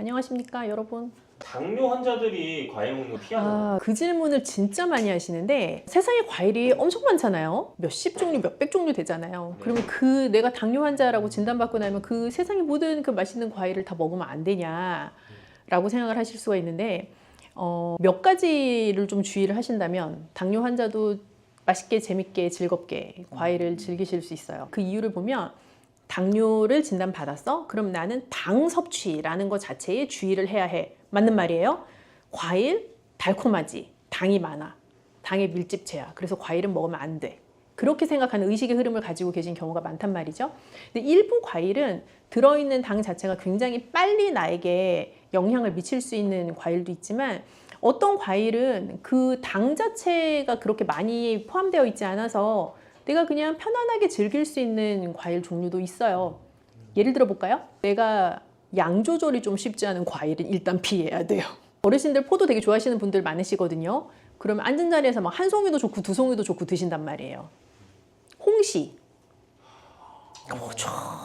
안녕하십니까 여러분. 당뇨 환자들이 과일 먹는 거 피하나요? 그 질문을 진짜 많이 하시는데 세상에 과일이 엄청 많잖아요. 몇십 종류, 몇백 종류 되잖아요. 그러면 그 내가 당뇨 환자라고 진단받고 나면 그 세상의 모든 그 맛있는 과일을 다 먹으면 안 되냐라고 생각을 하실 수가 있는데 몇 가지를 좀 주의를 하신다면 당뇨 환자도 맛있게 재밌게 즐겁게 과일을 즐기실 수 있어요. 그 이유를 보면 당뇨를 진단받았어? 그럼 나는 당 섭취라는 것 자체에 주의를 해야 해. 맞는 말이에요. 과일 달콤하지, 당이 많아, 당의 밀집체야. 그래서 과일은 먹으면 안 돼. 그렇게 생각하는 의식의 흐름을 가지고 계신 경우가 많단 말이죠. 근데 일부 과일은 들어있는 당 자체가 굉장히 빨리 나에게 영향을 미칠 수 있는 과일도 있지만 어떤 과일은 그 당 자체가 그렇게 많이 포함되어 있지 않아서 내가 그냥 편안하게 즐길 수 있는 과일 종류도 있어요. 예를 들어 볼까요? 내가 양 조절이 좀 쉽지 않은 과일은 일단 피해야 돼요. 어르신들 포도 되게 좋아하시는 분들 많으시거든요. 그러면 앉은 자리에서 막 한 송이도 좋고 두 송이도 좋고 드신단 말이에요. 홍시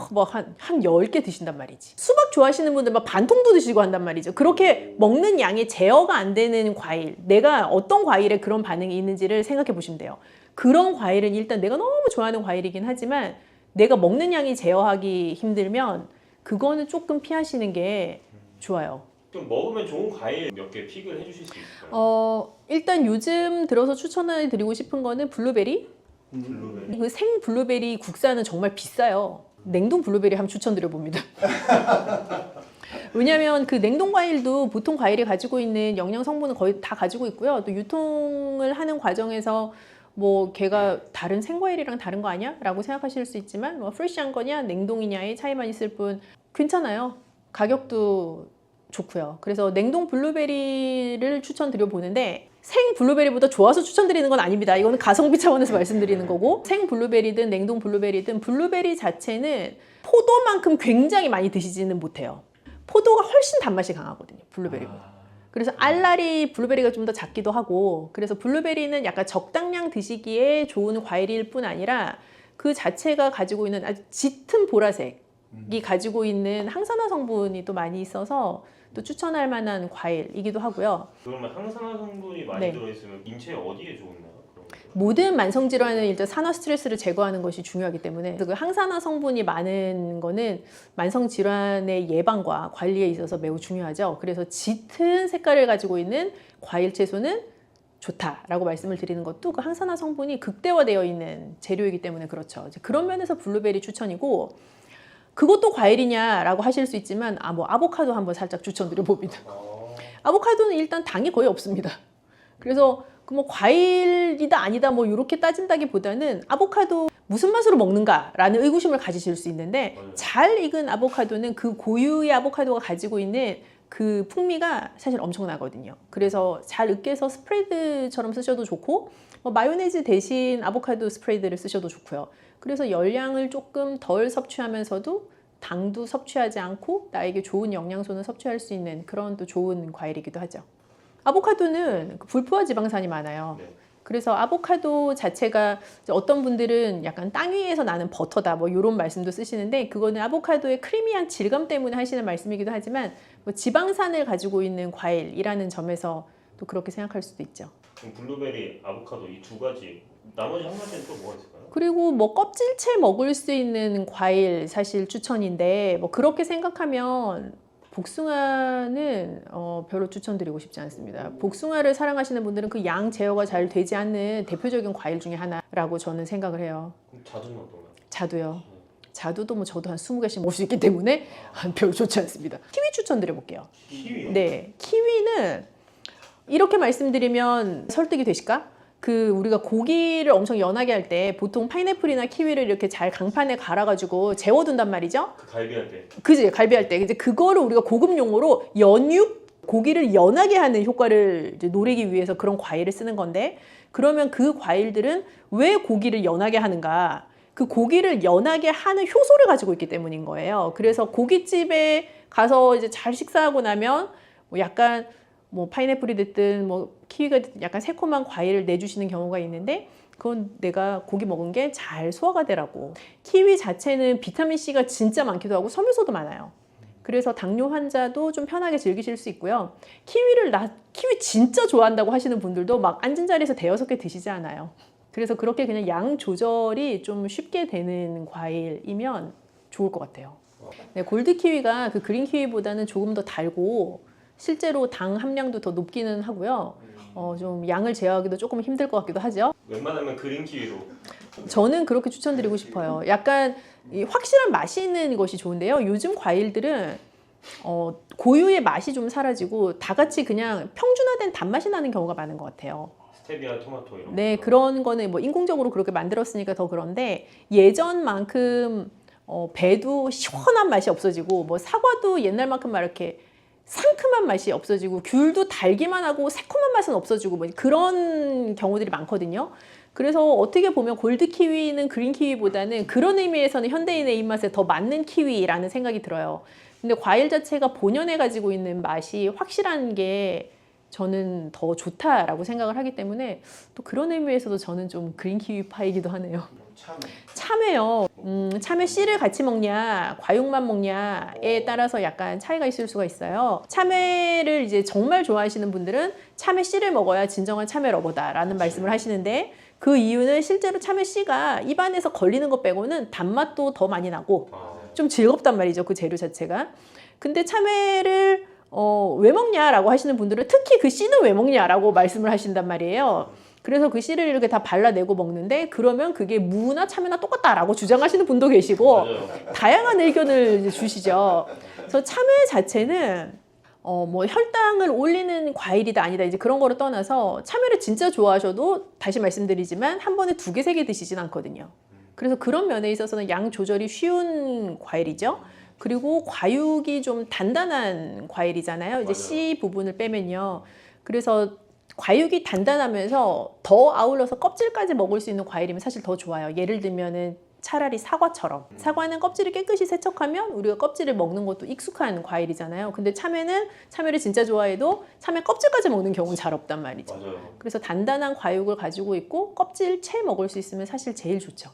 뭐한 10개 드신단 말이지. 수박 좋아하시는 분들 막 반통도 드시고 한단 말이죠. 그렇게 먹는 양이 제어가 안 되는 과일, 내가 어떤 과일에 그런 반응이 있는지를 생각해 보시면 돼요. 그런 과일은 일단 내가 너무 좋아하는 과일이긴 하지만 내가 먹는 양이 제어하기 힘들면 그거는 조금 피하시는 게 좋아요. 좀 먹으면 좋은 과일 몇 개 픽을 해주실 수 있을까요? 일단 요즘 들어서 추천해 드리고 싶은 거는 블루베리. 블루베리. 그 생 블루베리 국산은 정말 비싸요. 냉동 블루베리 한번 추천드려 봅니다. 왜냐하면 그 냉동 과일도 보통 과일이 가지고 있는 영양 성분은 거의 다 가지고 있고요. 또 유통을 하는 과정에서 뭐 걔가 다른 생과일이랑 다른 거 아니야? 라고 생각하실 수 있지만 뭐 프레시한 거냐 냉동이냐의 차이만 있을 뿐 괜찮아요. 가격도 좋고요. 그래서 냉동 블루베리를 추천드려 보는데 생 블루베리보다 좋아서 추천드리는 건 아닙니다. 이거는 가성비 차원에서 말씀드리는 거고 생 블루베리든 냉동 블루베리든 블루베리 자체는 포도만큼 굉장히 많이 드시지는 못해요. 포도가 훨씬 단맛이 강하거든요. 블루베리보다. 그래서 알알이 블루베리가 좀 더 작기도 하고 그래서 블루베리는 약간 적당량 드시기에 좋은 과일일 뿐 아니라 그 자체가 가지고 있는 아주 짙은 보라색이 가지고 있는 항산화 성분이 또 많이 있어서 또 추천할 만한 과일이기도 하고요. 그러면 항산화 성분이 많이 네. 들어있으면 인체 어디에 좋나요? 모든 만성 질환은 일단 산화 스트레스를 제거하는 것이 중요하기 때문에 그 항산화 성분이 많은 거는 만성 질환의 예방과 관리에 있어서 매우 중요하죠. 그래서 짙은 색깔을 가지고 있는 과일 채소는 좋다라고 말씀을 드리는 것도 그 항산화 성분이 극대화되어 있는 재료이기 때문에 그렇죠. 이제 그런 면에서 블루베리 추천이고 그것도 과일이냐라고 하실 수 있지만 뭐 아보카도 한번 살짝 추천드려 봅니다. 아보카도는 일단 당이 거의 없습니다. 그래서 그 뭐 과일이다 아니다 뭐 이렇게 따진다기보다는 아보카도 무슨 맛으로 먹는가라는 의구심을 가지실 수 있는데 잘 익은 아보카도는 그 고유의 아보카도가 가지고 있는 그 풍미가 사실 엄청나거든요. 그래서 잘 으깨서 스프레드처럼 쓰셔도 좋고 뭐 마요네즈 대신 아보카도 스프레드를 쓰셔도 좋고요. 그래서 열량을 조금 덜 섭취하면서도 당도 섭취하지 않고 나에게 좋은 영양소는 섭취할 수 있는 그런 또 좋은 과일이기도 하죠. 아보카도는 불포화 지방산이 많아요. 네. 그래서 아보카도 자체가 어떤 분들은 약간 땅 위에서 나는 버터다 뭐 이런 말씀도 쓰시는데 그거는 아보카도의 크리미한 질감 때문에 하시는 말씀이기도 하지만 뭐 지방산을 가지고 있는 과일이라는 점에서 또 그렇게 생각할 수도 있죠. 그럼 블루베리, 아보카도 이 두 가지 나머지 한 가지는 또 뭐가 있을까요? 그리고 뭐 껍질째 먹을 수 있는 과일 사실 추천인데 뭐 그렇게 생각하면 복숭아는 별로 추천드리고 싶지 않습니다. 복숭아를 사랑하시는 분들은 그 양 제어가 잘 되지 않는 대표적인 과일 중에 하나라고 저는 생각을 해요. 그럼 자두는 어떤가요? 자두요. 자두도 뭐 저도 한 20개씩 먹을 수 있기 때문에 별로 좋지 않습니다. 키위 추천드려 볼게요. 키위요? 네, 키위는 이렇게 말씀드리면 설득이 되실까? 그 우리가 고기를 엄청 연하게 할 때 보통 파인애플이나 키위를 이렇게 잘 강판에 갈아가지고 재워둔단 말이죠. 그 갈비할 때. 그지 갈비할 때 이제 그거를 우리가 고급 용어로 연육 고기를 연하게 하는 효과를 이제 노리기 위해서 그런 과일을 쓰는 건데 그러면 그 과일들은 왜 고기를 연하게 하는가? 그 고기를 연하게 하는 효소를 가지고 있기 때문인 거예요. 그래서 고깃집에 가서 이제 잘 식사하고 나면 뭐 약간 뭐 파인애플이 됐든 뭐 키위가 됐든 약간 새콤한 과일을 내주시는 경우가 있는데 그건 내가 고기 먹은 게 잘 소화가 되라고. 키위 자체는 비타민C가 진짜 많기도 하고 섬유소도 많아요. 그래서 당뇨 환자도 좀 편하게 즐기실 수 있고요. 키위 진짜 좋아한다고 하시는 분들도 막 앉은 자리에서 대여섯 개 드시지 않아요. 그래서 그렇게 그냥 양 조절이 좀 쉽게 되는 과일이면 좋을 것 같아요. 네, 골드 키위가 그 그린 키위보다는 조금 더 달고 실제로 당 함량도 더 높기는 하고요. 좀 양을 제어하기도 조금 힘들 것 같기도 하죠. 웬만하면 그린 키위로. 저는 그렇게 추천드리고 싶어요. 약간 이 확실한 맛이 있는 것이 좋은데요. 요즘 과일들은 고유의 맛이 좀 사라지고 다 같이 그냥 평준화된 단맛이 나는 경우가 많은 것 같아요. 스테비아, 토마토 이런 네, 거. 그런 거는 뭐 인공적으로 그렇게 만들었으니까 더 그런데 예전만큼 배도 시원한 맛이 없어지고 뭐 사과도 옛날만큼 막 이렇게 상큼한 맛이 없어지고 귤도 달기만 하고 새콤한 맛은 없어지고 뭐 그런 경우들이 많거든요. 그래서 어떻게 보면 골드 키위는 그린 키위보다는 그런 의미에서는 현대인의 입맛에 더 맞는 키위라는 생각이 들어요. 근데 과일 자체가 본연에 가지고 있는 맛이 확실한 게 저는 더 좋다라고 생각을 하기 때문에 또 그런 의미에서도 저는 좀 그린 키위파이기도 하네요. 참외요. 참외 씨를 같이 먹냐, 과육만 먹냐에 따라서 약간 차이가 있을 수가 있어요. 참외를 이제 정말 좋아하시는 분들은 참외 씨를 먹어야 진정한 참외 러버다라는 말씀을 하시는데 그 이유는 실제로 참외 씨가 입안에서 걸리는 것 빼고는 단맛도 더 많이 나고 좀 즐겁단 말이죠. 그 재료 자체가. 근데 참외를 왜 먹냐라고 하시는 분들은 특히 그 씨는 왜 먹냐라고 말씀을 하신단 말이에요. 그래서 그 씨를 이렇게 다 발라내고 먹는데 그러면 그게 무나 참외나 똑같다라고 주장하시는 분도 계시고 맞아요. 다양한 의견을 이제 주시죠. 그래서 참외 자체는 뭐 혈당을 올리는 과일이다 아니다 이제 그런 거를 떠나서 참외를 진짜 좋아하셔도 다시 말씀드리지만 한 번에 2개, 3개 드시진 않거든요. 그래서 그런 면에 있어서는 양 조절이 쉬운 과일이죠. 그리고 과육이 좀 단단한 과일이잖아요. 이제 맞아요. 씨 부분을 빼면요. 그래서 과육이 단단하면서 더 아울러서 껍질까지 먹을 수 있는 과일이면 사실 더 좋아요. 예를 들면은 차라리 사과처럼. 사과는 껍질을 깨끗이 세척하면 우리가 껍질을 먹는 것도 익숙한 과일이잖아요. 근데 참외를 진짜 좋아해도 참외 껍질까지 먹는 경우는 잘 없단 말이죠. 맞아요. 그래서 단단한 과육을 가지고 있고 껍질채 먹을 수 있으면 사실 제일 좋죠.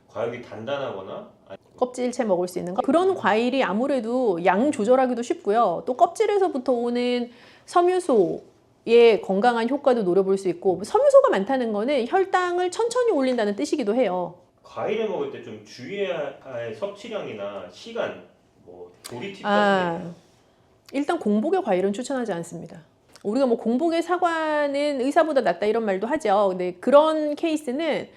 과육이 단단하거나 껍질채 먹을 수 있는 거. 그런 과일이 아무래도 양 조절하기도 쉽고요. 또 껍질에서부터 오는 섬유소의 건강한 효과도 노려볼 수 있고 섬유소가 많다는 거는 혈당을 천천히 올린다는 뜻이기도 해요. 과일을 먹을 때 좀 주의해야 할 섭취량이나 시간, 뭐 조리 팁 같은 게 아, 있나요? 일단 공복의 과일은 추천하지 않습니다. 우리가 뭐 공복의 사과는 의사보다 낫다 이런 말도 하죠. 근데 그런 케이스는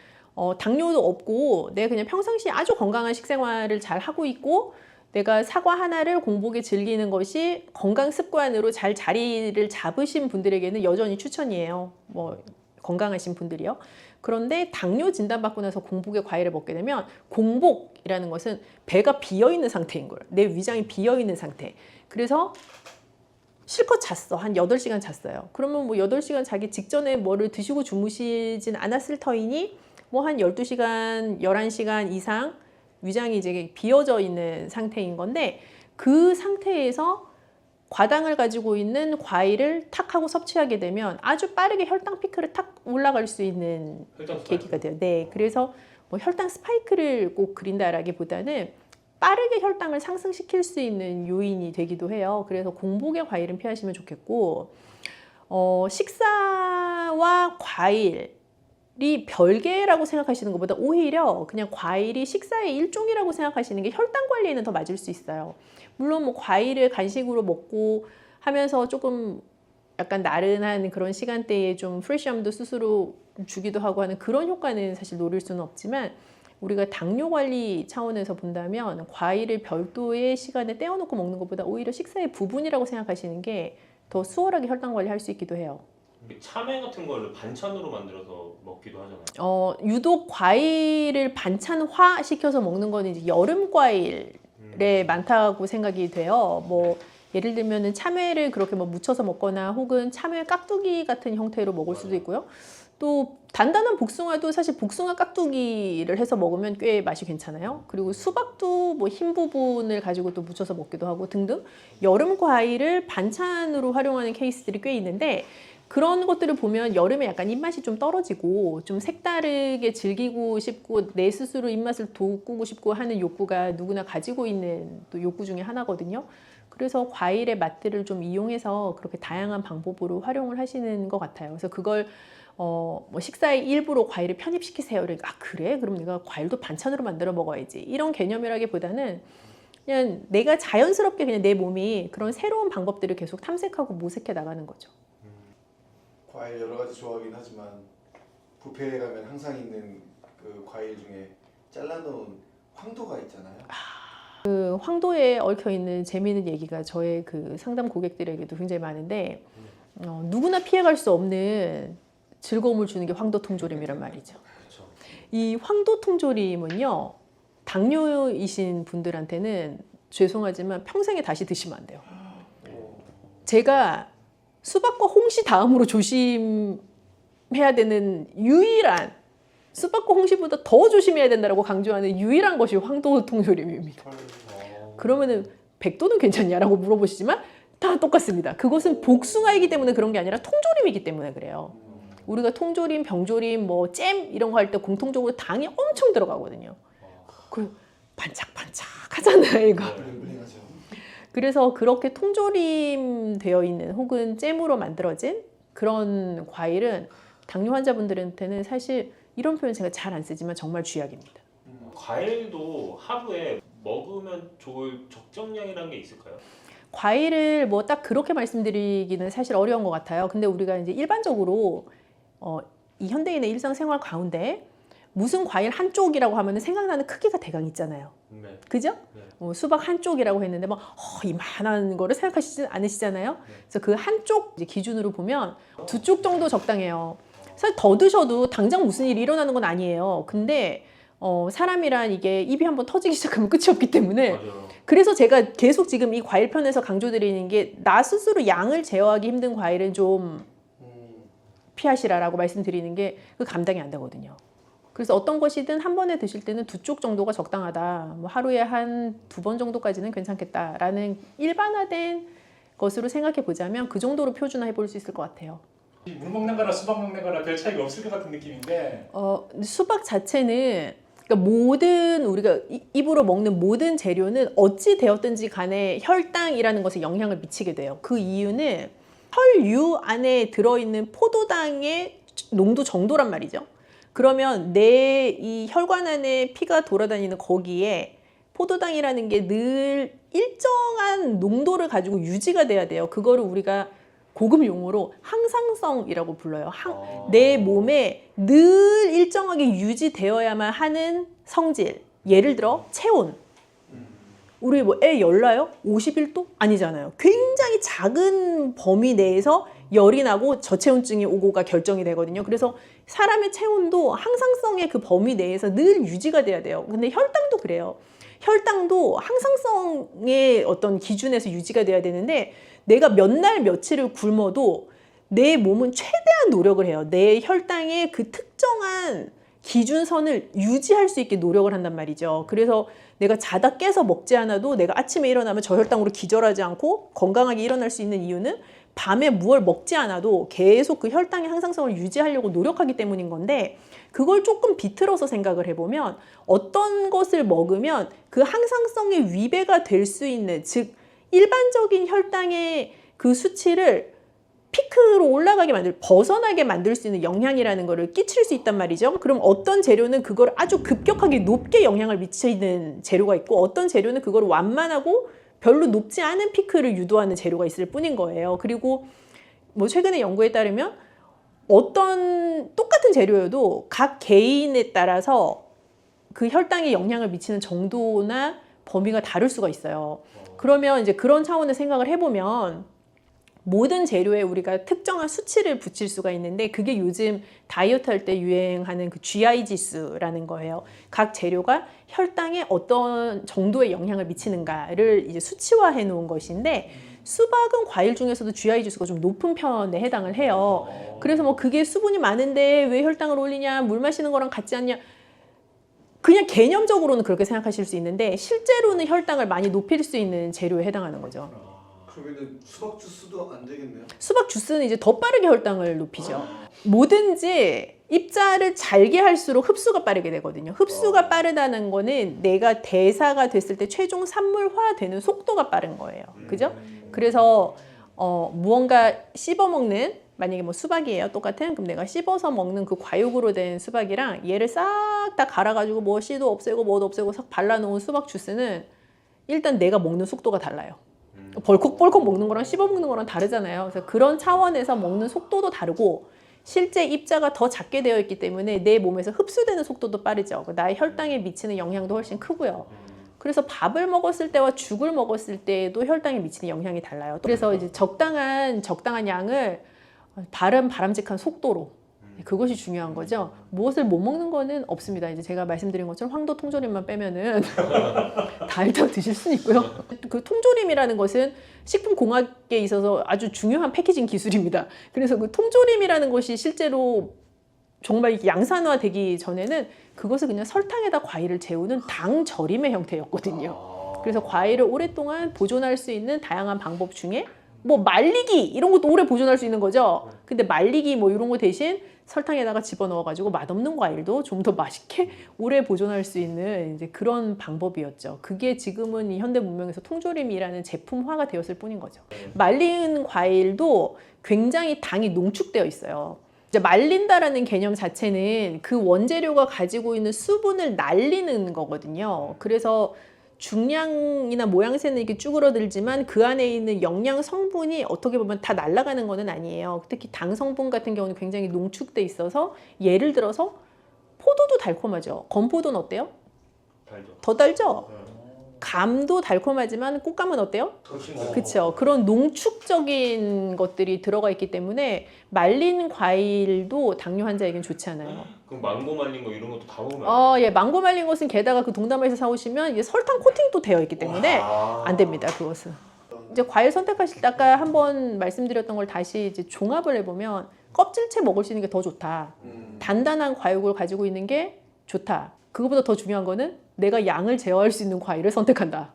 당뇨도 없고 내가 그냥 평상시에 아주 건강한 식생활을 잘 하고 있고 내가 사과 하나를 공복에 즐기는 것이 건강 습관으로 잘 자리를 잡으신 분들에게는 여전히 추천이에요. 뭐 건강하신 분들이요. 그런데 당뇨 진단받고 나서 공복에 과일을 먹게 되면 공복이라는 것은 배가 비어있는 상태인 거예요. 내 위장이 비어있는 상태. 그래서 실컷 잤어. 한 8시간 잤어요. 그러면 뭐 8시간 자기 직전에 뭐를 드시고 주무시진 않았을 터이니 뭐 한 12시간, 11시간 이상 위장이 이제 비어져 있는 상태인 건데 그 상태에서 과당을 가지고 있는 과일을 탁 하고 섭취하게 되면 아주 빠르게 혈당 피크를 탁 올라갈 수 있는 혈당 계기가 스파이크. 돼요. 네, 그래서 뭐 혈당 스파이크를 꼭 그린다라기보다는 빠르게 혈당을 상승시킬 수 있는 요인이 되기도 해요. 그래서 공복의 과일은 피하시면 좋겠고 식사와 과일이 별개라고 생각하시는 것보다 오히려 그냥 과일이 식사의 일종이라고 생각하시는 게 혈당 관리에는 더 맞을 수 있어요. 물론 뭐 과일을 간식으로 먹고 하면서 조금 약간 나른한 그런 시간대에 좀 프레시함도 스스로 주기도 하고 하는 그런 효과는 사실 노릴 수는 없지만 우리가 당뇨 관리 차원에서 본다면 과일을 별도의 시간에 떼어놓고 먹는 것보다 오히려 식사의 부분이라고 생각하시는 게 더 수월하게 혈당 관리할 수 있기도 해요. 참외 같은 거를 반찬으로 만들어서 먹기도 하잖아요. 유독 과일을 반찬화 시켜서 먹는 거는 이제 여름 과일에 많다고 생각이 돼요. 뭐 예를 들면은 참외를 그렇게 뭐 무쳐서 먹거나 혹은 참외 깍두기 같은 형태로 먹을 수도 있고요. 또 단단한 복숭아도 사실 복숭아 깍두기를 해서 먹으면 꽤 맛이 괜찮아요. 그리고 수박도 뭐 흰 부분을 가지고 또 무쳐서 먹기도 하고 등등 여름 과일을 반찬으로 활용하는 케이스들이 꽤 있는데 그런 것들을 보면 여름에 약간 입맛이 좀 떨어지고 좀 색다르게 즐기고 싶고 내 스스로 입맛을 돋구고 싶고 하는 욕구가 누구나 가지고 있는 또 욕구 중에 하나거든요. 그래서 과일의 맛들을 좀 이용해서 그렇게 다양한 방법으로 활용을 하시는 것 같아요. 그래서 그걸 뭐 식사의 일부로 과일을 편입시키세요. 그러니까 아 그래? 그럼 내가 과일도 반찬으로 만들어 먹어야지. 이런 개념이라기보다는 그냥 내가 자연스럽게 그냥 내 몸이 그런 새로운 방법들을 계속 탐색하고 모색해 나가는 거죠. 과일 여러 가지 좋아하긴 하지만 뷔페에 가면 항상 있는 그 과일 중에 잘라놓은 황도가 있잖아요. 그 황도에 얽혀 있는 재미있는 얘기가 저의 그 상담 고객들에게도 굉장히 많은데 누구나 피해갈 수 없는 즐거움을 주는 게 황도 통조림이란 말이죠. 그렇죠. 이 황도 통조림은요, 당뇨이신 분들한테는 죄송하지만 평생에 다시 드시면 안 돼요. 제가 수박과 홍시 다음으로 조심해야 되는 유일한, 수박과 홍시보다 더 조심해야 된다고 강조하는 유일한 것이 황도 통조림입니다. 그러면은 백도는 괜찮냐라고 물어보시지만 다 똑같습니다. 그것은 복숭아이기 때문에 그런 게 아니라 통조림이기 때문에 그래요. 우리가 통조림, 병조림, 뭐 잼 이런 거 할 때 공통적으로 당이 엄청 들어가거든요. 그 반짝반짝 하잖아요, 이거. 블링블링하죠. 그래서 그렇게 통조림 되어 있는 혹은 잼으로 만들어진 그런 과일은 당뇨 환자분들한테는 사실 이런 표현 제가 잘 안 쓰지만 정말 쥐약입니다. 과일도 하루에 먹으면 좋을 적정량이라는 게 있을까요? 과일을 뭐 딱 그렇게 말씀드리기는 사실 어려운 것 같아요. 근데 우리가 이제 일반적으로 이 현대인의 일상생활 가운데 무슨 과일 한쪽이라고 하면 생각나는 크기가 대강 있잖아요. 네. 그죠? 네. 수박 한쪽이라고 했는데 막 이만한 거를 생각하시지 않으시잖아요. 그래서 그 한쪽 이제 기준으로 보면 2쪽 정도 적당해요. 사실 더 드셔도 당장 무슨 일이 일어나는 건 아니에요. 근데 사람이란 이게 입이 한번 터지기 시작하면 끝이 없기 때문에 맞아요. 그래서 제가 계속 지금 이 과일 편에서 강조드리는 게 나 스스로 양을 제어하기 힘든 과일은 좀 피하시라라고 말씀드리는 게 그 감당이 안 되거든요. 그래서 어떤 것이든 한 번에 드실 때는 2쪽 정도가 적당하다. 뭐 하루에 한 2번 정도까지는 괜찮겠다라는 일반화된 것으로 생각해 보자면 그 정도로 표준화해 볼 수 있을 것 같아요. 물 먹는 거나 수박 먹는 거나 별 차이가 없을 것 같은 느낌인데 수박 자체는 그러니까 모든 우리가 입으로 먹는 모든 재료는 어찌 되었든지 간에 혈당이라는 것에 영향을 미치게 돼요. 그 이유는 혈유 안에 들어있는 포도당의 농도 정도란 말이죠. 그러면 내 이 혈관 안에 피가 돌아다니는 거기에 포도당이라는 게 늘 일정한 농도를 가지고 유지가 돼야 돼요. 그거를 우리가 고급 용어로 항상성이라고 불러요. 내 몸에 늘 일정하게 유지되어야만 하는 성질. 예를 들어 체온. 우리 뭐 애 열나요? 51도? 아니잖아요. 굉장히 작은 범위 내에서 열이 나고 저체온증이 오고가 결정이 되거든요. 그래서 사람의 체온도 항상성의 그 범위 내에서 늘 유지가 돼야 돼요. 근데 혈당도 그래요. 혈당도 항상성의 어떤 기준에서 유지가 돼야 되는데 내가 몇 날 며칠을 굶어도 내 몸은 최대한 노력을 해요. 내 혈당의 그 특정한 기준선을 유지할 수 있게 노력을 한단 말이죠. 그래서 내가 자다 깨서 먹지 않아도 내가 아침에 일어나면 저혈당으로 기절하지 않고 건강하게 일어날 수 있는 이유는 밤에 무얼 먹지 않아도 계속 그 혈당의 항상성을 유지하려고 노력하기 때문인 건데 그걸 조금 비틀어서 생각을 해보면 어떤 것을 먹으면 그 항상성의 위배가 될 수 있는 즉 일반적인 혈당의 그 수치를 피크로 올라가게 벗어나게 만들 수 있는 영향이라는 거를 끼칠 수 있단 말이죠. 그럼 어떤 재료는 그걸 아주 급격하게 높게 영향을 미치는 재료가 있고 어떤 재료는 그걸 완만하고 별로 높지 않은 피크를 유도하는 재료가 있을 뿐인 거예요. 그리고 뭐 최근의 연구에 따르면 어떤 똑같은 재료여도 각 개인에 따라서 그 혈당에 영향을 미치는 정도나 범위가 다를 수가 있어요. 그러면 이제 그런 차원의 생각을 해보면 모든 재료에 우리가 특정한 수치를 붙일 수가 있는데 그게 요즘 다이어트 할 때 유행하는 그 GI 지수라는 거예요. 각 재료가 혈당에 어떤 정도의 영향을 미치는가를 이제 수치화해 놓은 것인데 수박은 과일 중에서도 GI 지수가 좀 높은 편에 해당을 해요. 그래서 뭐 그게 수분이 많은데 왜 혈당을 올리냐, 물 마시는 거랑 같지 않냐. 그냥 개념적으로는 그렇게 생각하실 수 있는데 실제로는 혈당을 많이 높일 수 있는 재료에 해당하는 거죠. 그러면은 수박 주스도 안 되겠네요. 수박 주스는 이제 더 빠르게 혈당을 높이죠. 뭐든지 입자를 잘게 할수록 흡수가 빠르게 되거든요. 흡수가 빠르다는 거는 내가 대사가 됐을 때 최종 산물화되는 속도가 빠른 거예요. 그죠? 그래서 무언가 씹어먹는, 만약에 뭐 수박이에요, 똑같은. 그럼 내가 씹어서 먹는 그 과육으로 된 수박이랑 얘를 싹 다 갈아가지고 뭐 씨도 없애고 뭐도 없애고 싹 발라놓은 수박 주스는 일단 내가 먹는 속도가 달라요. 벌컥벌컥 먹는 거랑 씹어 먹는 거랑 다르잖아요. 그래서 그런 차원에서 먹는 속도도 다르고, 실제 입자가 더 작게 되어 있기 때문에 내 몸에서 흡수되는 속도도 빠르죠. 나의 혈당에 미치는 영향도 훨씬 크고요. 그래서 밥을 먹었을 때와 죽을 먹었을 때도 혈당에 미치는 영향이 달라요. 그래서 이제 적당한 양을 바람직한 속도로, 그것이 중요한 거죠. 무엇을 못 먹는 거는 없습니다. 이제 제가 말씀드린 것처럼 황도 통조림만 빼면은 다 일단 드실 수는 있고요. 그 통조림이라는 것은 식품공학에 있어서 아주 중요한 패키징 기술입니다. 그래서 그 통조림이라는 것이 실제로 정말 양산화되기 전에는 그것을 그냥 설탕에다 과일을 재우는 당 절임의 형태였거든요. 그래서 과일을 오랫동안 보존할 수 있는 다양한 방법 중에 뭐 말리기 이런 것도 오래 보존할 수 있는 거죠. 근데 말리기 뭐 이런 거 대신 설탕에다가 집어넣어가지고 맛없는 과일도 좀 더 맛있게 오래 보존할 수 있는 이제 그런 방법이었죠. 그게 지금은 이 현대 문명에서 통조림이라는 제품화가 되었을 뿐인 거죠. 말린 과일도 굉장히 당이 농축되어 있어요. 이제 말린다라는 개념 자체는 그 원재료가 가지고 있는 수분을 날리는 거거든요. 그래서 중량이나 모양새는 이렇게 쭈그러들지만 그 안에 있는 영양 성분이 어떻게 보면 다 날아가는 거는 아니에요. 특히 당 성분 같은 경우는 굉장히 농축돼 있어서, 예를 들어서 포도도 달콤하죠. 건포도는 어때요? 달죠. 더 달죠? 감도 달콤하지만 꽃감은 어때요? 그렇죠. 그런 농축적인 것들이 들어가 있기 때문에 말린 과일도 당뇨 환자에겐 좋지 않아요. 그럼 망고 말린 거 이런 것도 다 먹으면 예, 망고 말린 것은 게다가 그 동남아에서 사오시면 이게 설탕 코팅도 되어 있기 때문에 안 됩니다. 그것은. 이제 과일 선택하실 때 아까 한번 말씀드렸던 걸 다시 이제 종합을 해보면 껍질째 먹을 수 있는 게 더 좋다. 단단한 과육을 가지고 있는 게 좋다. 그거보다 더 중요한 거는 내가 양을 제어할 수 있는 과일을 선택한다.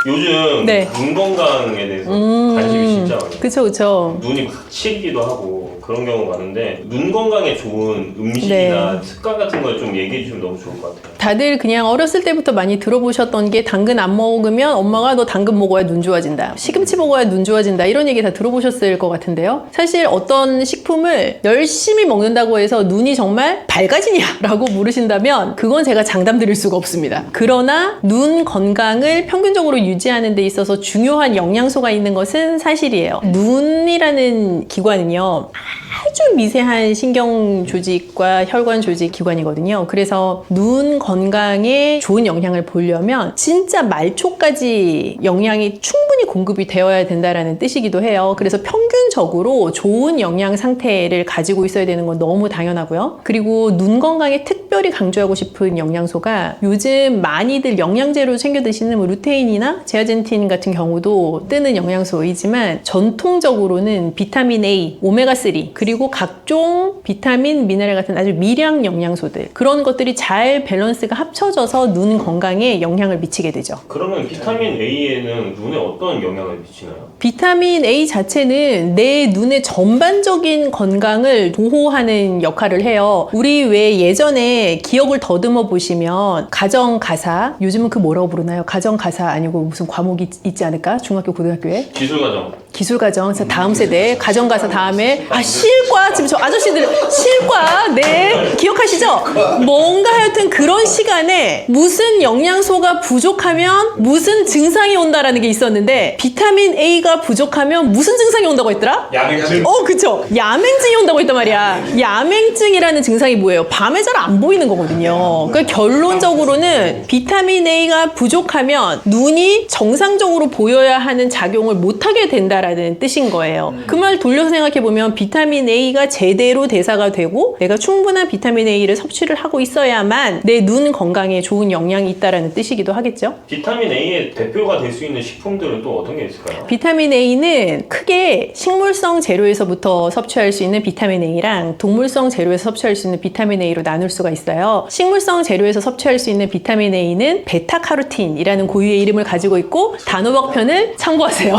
요즘 네. 눈 건강에 대해서 관심이 진짜 많아요. 그쵸. 눈이 막 치이기도 하고 그런 경우가 많은데, 눈 건강에 좋은 음식이나 습관 같은 걸 좀 얘기해 주시면 너무 좋을 것 같아요. 다들 그냥 어렸을 때부터 많이 들어보셨던 게, 당근 안 먹으면 엄마가 너 당근 먹어야 눈 좋아진다, 시금치 먹어야 눈 좋아진다, 이런 얘기 다 들어보셨을 것 같은데요. 사실 어떤 식품을 열심히 먹는다고 해서 눈이 정말 밝아지냐라고 물으신다면 그건 제가 장담 드릴 수가 없습니다. 그러나 눈 건강을 평균적으로 유지하는 데 있어서 중요한 영양소가 있는 것은 사실이에요. 눈이라는 기관은요, 아주 미세한 신경 조직과 혈관 조직 기관이거든요. 그래서 눈 건강에 좋은 영향을 보려면 진짜 말초까지 영양이 충분히 공급이 되어야 된다는 뜻이기도 해요. 그래서 평균적으로 좋은 영양 상태를 가지고 있어야 되는 건 너무 당연하고요. 그리고 눈 건강에 특별히 강조하고 싶은 영양소가, 요즘 많이들 영양제로 챙겨 드시는 뭐 루테인이나 제아젠틴 같은 경우도 뜨는 영양소이지만, 전통적으로는 비타민 A, 오메가3, 그리고 각종 비타민, 미네랄 같은 아주 미량 영양소들, 그런 것들이 잘 밸런스가 합쳐져서 눈 건강에 영향을 미치게 되죠. 그러면 비타민 A에는 눈에 어떤 영향을 미치나요? 비타민 A 자체는 내 눈의 전반적인 건강을 보호하는 역할을 해요. 우리 왜 예전에 기억을 더듬어 보시면 가정가사, 요즘은 그 뭐라고 부르나요? 가정가사 아니고 무슨 과목이 있지 않을까? 중학교, 고등학교에? 기술과정. 그래서 다음 세대 가정가사 다음에 실과, 지금 저 아저씨들 실과, 네, 기억하시죠? 뭔가 하여튼 그런 시간에 무슨 영양소가 부족하면 무슨 증상이 온다라는 게 있었는데, 비타민 A가 부족하면 무슨 증상이 온다고 했더라? 야맹증. 그쵸. 야맹증이 온다고 했단 말이야. 야맹증이라는 증상이 뭐예요? 밤에 잘 안 보이는 거거든요. 그러니까 결론적으로는 비타민 A가 부족하면 눈이 정상적으로 보여야 하는 작용을 못하게 된다 있다라는 뜻인 거예요. 그 말 돌려서 생각해보면 비타민 A가 제대로 대사가 되고 내가 충분한 비타민 A를 섭취를 하고 있어야만 내 눈 건강에 좋은 영향이 있다라는 뜻이기도 하겠죠. 비타민 A의 대표가 될 수 있는 식품들은 또 어떤 게 있을까요? 비타민 A는 크게 식물성 재료에서부터 섭취할 수 있는 비타민 A랑 동물성 재료에서 섭취할 수 있는 비타민 A로 나눌 수가 있어요. 식물성 재료에서 섭취할 수 있는 비타민 A는 베타카로틴이라는 고유의 이름을 가지고 있고 단호박편을 참고하세요.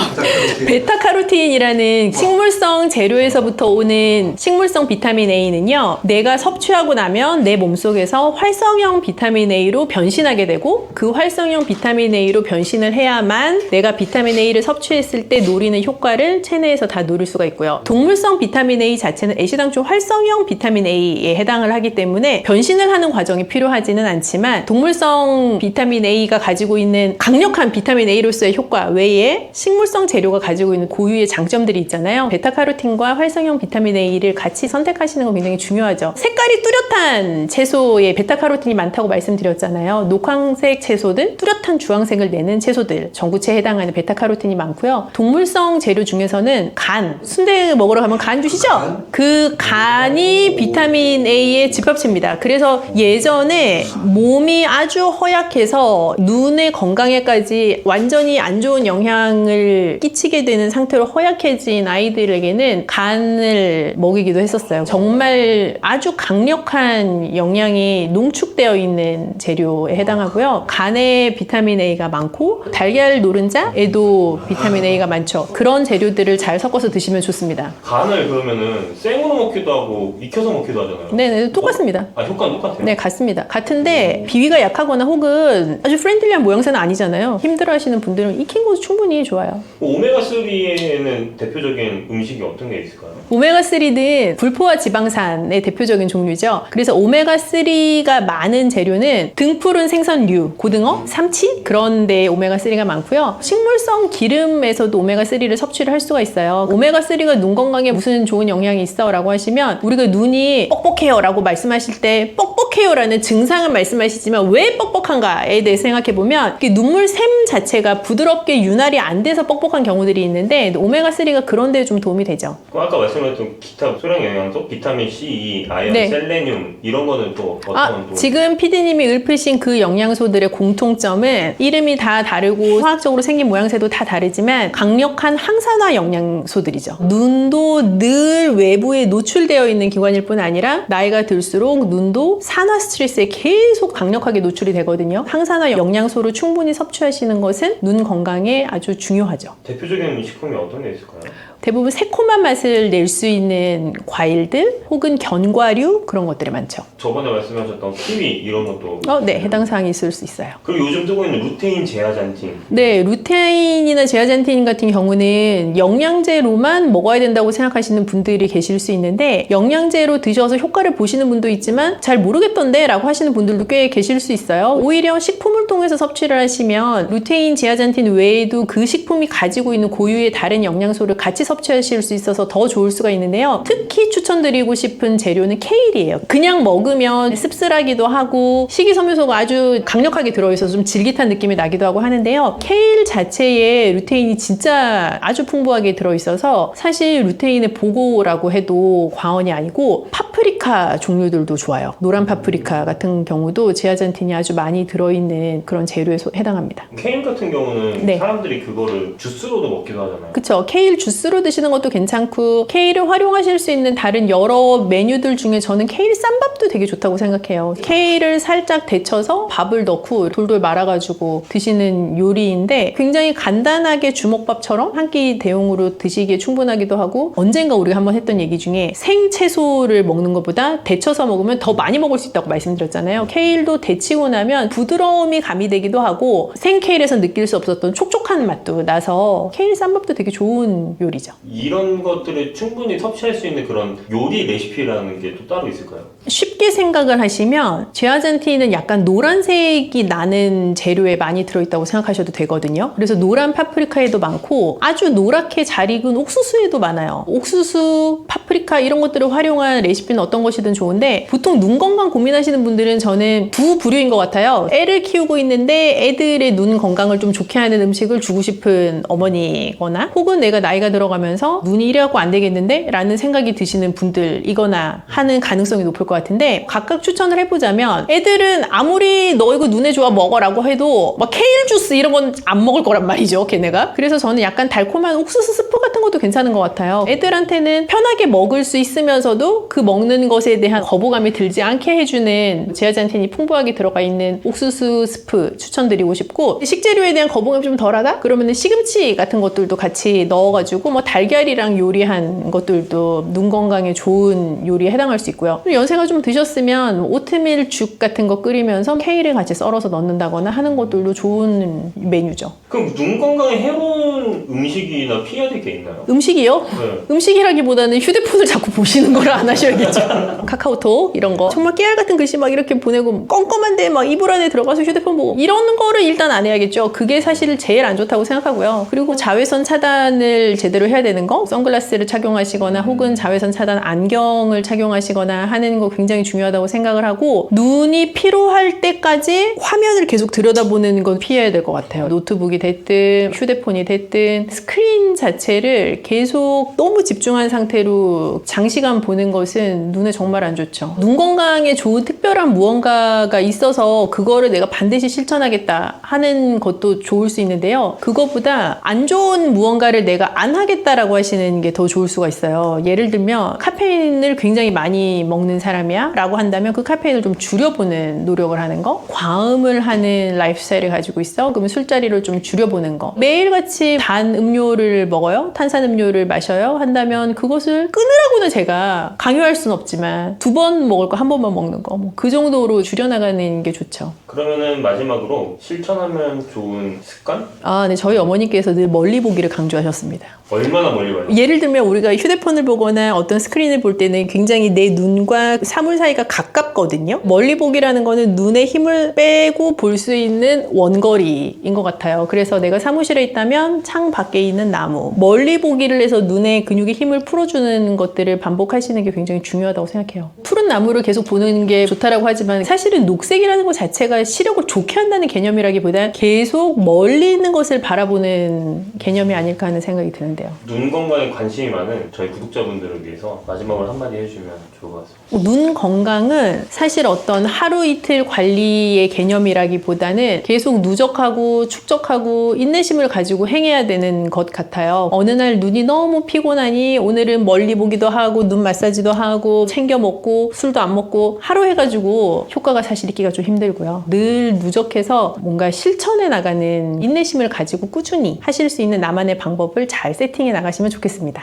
베타카로틴이라는 식물성 재료에서부터 오는 식물성 비타민 A는요, 내가 섭취하고 나면 내 몸속에서 활성형 비타민 A로 변신하게 되고 그 활성형 비타민 A로 변신을 해야만 내가 비타민 A를 섭취했을 때 노리는 효과를 체내에서 다 누릴 수가 있고요. 동물성 비타민 A 자체는 애시당초 활성형 비타민 A에 해당을 하기 때문에 변신을 하는 과정이 필요하지는 않지만 동물성 비타민 A가 가지고 있는 강력한 비타민 A로서의 효과 외에 식물성 재료가 가지고 있는 고유의 장점들이 있잖아요. 베타카로틴과 활성형 비타민 A를 같이 선택하시는 건 굉장히 중요하죠. 색깔이 뚜렷한 채소에 베타카로틴이 많다고 말씀드렸잖아요. 녹황색 채소든 뚜렷한 주황색을 내는 채소들, 전구체에 해당하는 베타카로틴이 많고요. 동물성 재료 중에서는 간, 순대 먹으러 가면 간 주시죠? 그 간이 비타민 A의 집합체입니다. 그래서 예전에 몸이 아주 허약해서 눈의 건강에까지 완전히 안 좋은 영향을 끼치게 되는 상태로 허약해진 아이들에게는 간을 먹이기도 했었어요. 정말 아주 강력한 영양이 농축되어 있는 재료에 해당하고요. 간에 비타민 A가 많고 달걀 노른자에도 비타민 A가 많죠. 그런 재료들을 잘 섞어서 드시면 좋습니다. 간을 그러면은 생으로 먹기도 하고 익혀서 먹기도 하잖아요. 네네, 똑같습니다. 효과는 똑같아요? 네, 같습니다. 같은데 비위가 약하거나 혹은 아주 프렌들리한 모양새는 아니잖아요. 힘들어하시는 분들은 익힌 것도 충분히 좋아요. 오메가3에는 대표적인 음식이 어떤 게 있을까요? 오메가3는 불포화 지방산의 대표적인 종류죠. 그래서 오메가3가 많은 재료는 등푸른 생선류, 고등어, 삼치 그런 데 오메가3가 많고요. 식물성 기름에서도 오메가3를 섭취를 할 수가 있어요. 오메가3가 눈 건강에 무슨 좋은 영향이 있어? 라고 하시면 우리가 눈이 뻑뻑해요 라고 말씀하실 때 뻑뻑해요 라는 증상은 말씀하시지만 왜 뻑뻑한가에 대해 생각해보면 눈물 샘 자체가 부드럽게 윤활이 안 돼서 뻑뻑한 경우들이 있는데 오메가3가 그런 데 좀 도움이 되죠. 아까 말씀하셨던 기타 소량 영양소, 비타민 C, 아연, 네. 셀레늄 이런 거는 또 어떤 또 지금 PD님이 읊으신 그 영양소들의 공통점은 이름이 다 다르고 화학적으로 생긴 모양새도 다 다르지만 강력한 항산화 영양소들이죠. 눈도 늘 외부에 노출되어 있는 기관일 뿐 아니라 나이가 들수록 눈도 산화 스트레스에 계속 강력하게 노출이 되거든요. 항산화 영양소를 충분히 섭취하시는 것은 눈 건강에 아주 중요하죠. 대표적인 식품이 어떤 게 있을까요? 대부분 새콤한 맛을 낼 수 있는 과일들 혹은 견과류 그런 것들이 많죠. 저번에 말씀하셨던 키위 이런 것도 네, 해당 사항이 있을 수 있어요. 그리고 요즘 뜨고 있는 루테인, 제아잔틴 네, 루테인이나 제아잔틴 같은 경우는 영양제로만 먹어야 된다고 생각하시는 분들이 계실 수 있는데 영양제로 드셔서 효과를 보시는 분도 있지만 잘 모르겠던데 라고 하시는 분들도 꽤 계실 수 있어요. 오히려 식품을 통해서 섭취를 하시면 루테인, 제아잔틴 외에도 그 식품이 가지고 있는 고유의 다른 영양소를 같이 섭취하실 수 있어서 더 좋을 수가 있는데요. 특히 추천드리고 싶은 재료는 케일이에요. 그냥 먹으면 씁쓸하기도 하고 식이섬유소가 아주 강력하게 들어있어서 좀 질깃한 느낌이 나기도 하고 하는데요. 케일 자체에 루테인이 진짜 아주 풍부하게 들어있어서 사실 루테인의 보고라고 해도 과언이 아니고 파프리카 종류들도 좋아요. 노란 파프리카 같은 경우도 제아잔틴이 아주 많이 들어있는 그런 재료에 해당합니다. 케일 같은 경우는 네. 사람들이 그거를 주스로도 먹기도 하잖아요. 그쵸. 케일 주스로 드시는 것도 괜찮고 케일을 활용하실 수 있는 다른 여러 메뉴들 중에 저는 케일 쌈밥도 되게 좋다고 생각해요. 케일을 살짝 데쳐서 밥을 넣고 돌돌 말아가지고 드시는 요리인데 굉장히 간단하게 주먹밥처럼 한 끼 대용으로 드시기에 충분하기도 하고 언젠가 우리가 한번 했던 얘기 중에 생채소를 먹는 것보다 데쳐서 먹으면 더 많이 먹을 수 있다고 말씀드렸잖아요. 케일도 데치고 나면 부드러움이 가미되기도 하고 생케일에서 느낄 수 없었던 촉촉한 맛도 나서 케일 쌈밥도 되게 좋은 요리죠. 이런 것들을 충분히 섭취할 수 있는 그런 요리 레시피라는 게 또 따로 있을까요? 쉽게 생각을 하시면 제아잔틴은 약간 노란색이 나는 재료에 많이 들어있다고 생각하셔도 되거든요. 그래서 노란 파프리카에도 많고 아주 노랗게 잘 익은 옥수수에도 많아요. 옥수수, 파프리카 파프리카 이런 것들을 활용한 레시피는 어떤 것이든 좋은데 보통 눈 건강 고민하시는 분들은 저는 두 부류인 것 같아요. 애를 키우고 있는데 애들의 눈 건강을 좀 좋게 하는 음식을 주고 싶은 어머니거나 혹은 내가 나이가 들어가면서 눈이 이래갖고 안 되겠는데? 라는 생각이 드시는 분들이거나 하는 가능성이 높을 것 같은데 각각 추천을 해보자면 애들은 아무리 너 이거 눈에 좋아 먹어라고 해도 막 케일 주스 이런 건 안 먹을 거란 말이죠, 걔네가. 그래서 저는 약간 달콤한 옥수수 스프 같은 것도 괜찮은 것 같아요. 애들한테는 편하게 먹을 수 있으면서도 그 먹는 것에 대한 거부감이 들지 않게 해주는 제아잔틴이 풍부하게 들어가 있는 옥수수 스프 추천드리고 싶고, 식재료에 대한 거부감이 좀 덜하다? 그러면 시금치 같은 것들도 같이 넣어가지고 뭐 달걀이랑 요리한 것들도 눈 건강에 좋은 요리에 해당할 수 있고요. 연세가 좀 드셨으면 오트밀 죽 같은 거 끓이면서 케일을 같이 썰어서 넣는다거나 하는 것들도 좋은 메뉴죠. 그럼 눈 건강에 해로운 음식이나 피해야 될 게 있나요? 음식이요? 네. 음식이라기보다는 휴대폰을 자꾸 보시는 걸 안 하셔야겠죠. 카카오톡 이런 거 정말 깨알 같은 글씨 막 이렇게 보내고 껌껌한데 막 이불 안에 들어가서 휴대폰 보고 이런 거를 일단 안 해야겠죠. 그게 사실 제일 안 좋다고 생각하고요. 그리고 자외선 차단을 제대로 해야 되는 거, 선글라스를 착용하시거나 혹은 자외선 차단 안경을 착용하시거나 하는 거 굉장히 중요하다고 생각을 하고, 눈이 피로할 때까지 화면을 계속 들여다보는 건 피해야 될 것 같아요. 노트북이 됐든 휴대폰이 됐든 스크린 자체를 계속 너무 집중한 상태로 장시간 보는 것은 눈에 정말 안 좋죠. 눈 건강에 좋은 특별한 무언가가 있어서 그거를 내가 반드시 실천하겠다 하는 것도 좋을 수 있는데요. 그거보다 안 좋은 무언가를 내가 안 하겠다라고 하시는 게 더 좋을 수가 있어요. 예를 들면 카페인을 굉장히 많이 먹는 사람이야 라고 한다면 그 카페인을 좀 줄여보는 노력을 하는 거, 과음을 하는 라이프 스타일을 가지고 있어 그러면 술자리를 좀 줄여보는 거, 매일같이 단 음료를 먹어요, 탄산음료를 마셔요 한다면 그것을 끊으라고는 제가 강요할 수는 없지만 2번 먹을 거 1번만 먹는 거, 뭐 그 정도로 줄여나가는 게 좋죠. 그러면은 마지막으로 실천하면 좋은 습관? 네, 저희 어머니께서 늘 멀리 보기를 강조하셨습니다. 얼마나 멀리 봐요? 예를 들면 우리가 휴대폰을 보거나 어떤 스크린을 볼 때는 굉장히 내 눈과 사물 사이가 가깝거든요. 멀리 보기라는 거는 눈에 힘을 빼고 볼 수 있는 원거리인 것 같아요. 그래서 내가 사무실에 있다면 창 밖에 있는 나무, 멀리 보기를 해서 눈의 근육에 힘을 풀어주는 것들을 반복하시는 게 굉장히 중요하다고 생각해요. 푸른 나무를 계속 보는 게 좋다라고 하지만 사실은 녹색이라는 것 자체가 시력을 좋게 한다는 개념이라기보다 계속 멀리 있는 것을 바라보는 개념이 아닐까 하는 생각이 드는데요. 눈 건강에 관심이 많은 저희 구독자분들을 위해서 마지막으로 한마디 해주면 좋을 것 같습니다. 눈 건강은 사실 어떤 하루 이틀 관리의 개념이라기보다는 계속 누적하고 축적하고 인내심을 가지고 행해야 되는 것 같아요. 어느 날 눈이 너무 피곤하니 오늘은 멀리 보기도 하고 눈 마사지도 하고 챙겨 먹고 술도 안 먹고 하루 해가지고 효과가 사실 있기가 좀 힘들고요. 늘 누적해서 뭔가 실천해 나가는 인내심을 가지고 꾸준히 하실 수 있는 나만의 방법을 잘 세팅해 나가시면 좋겠습니다.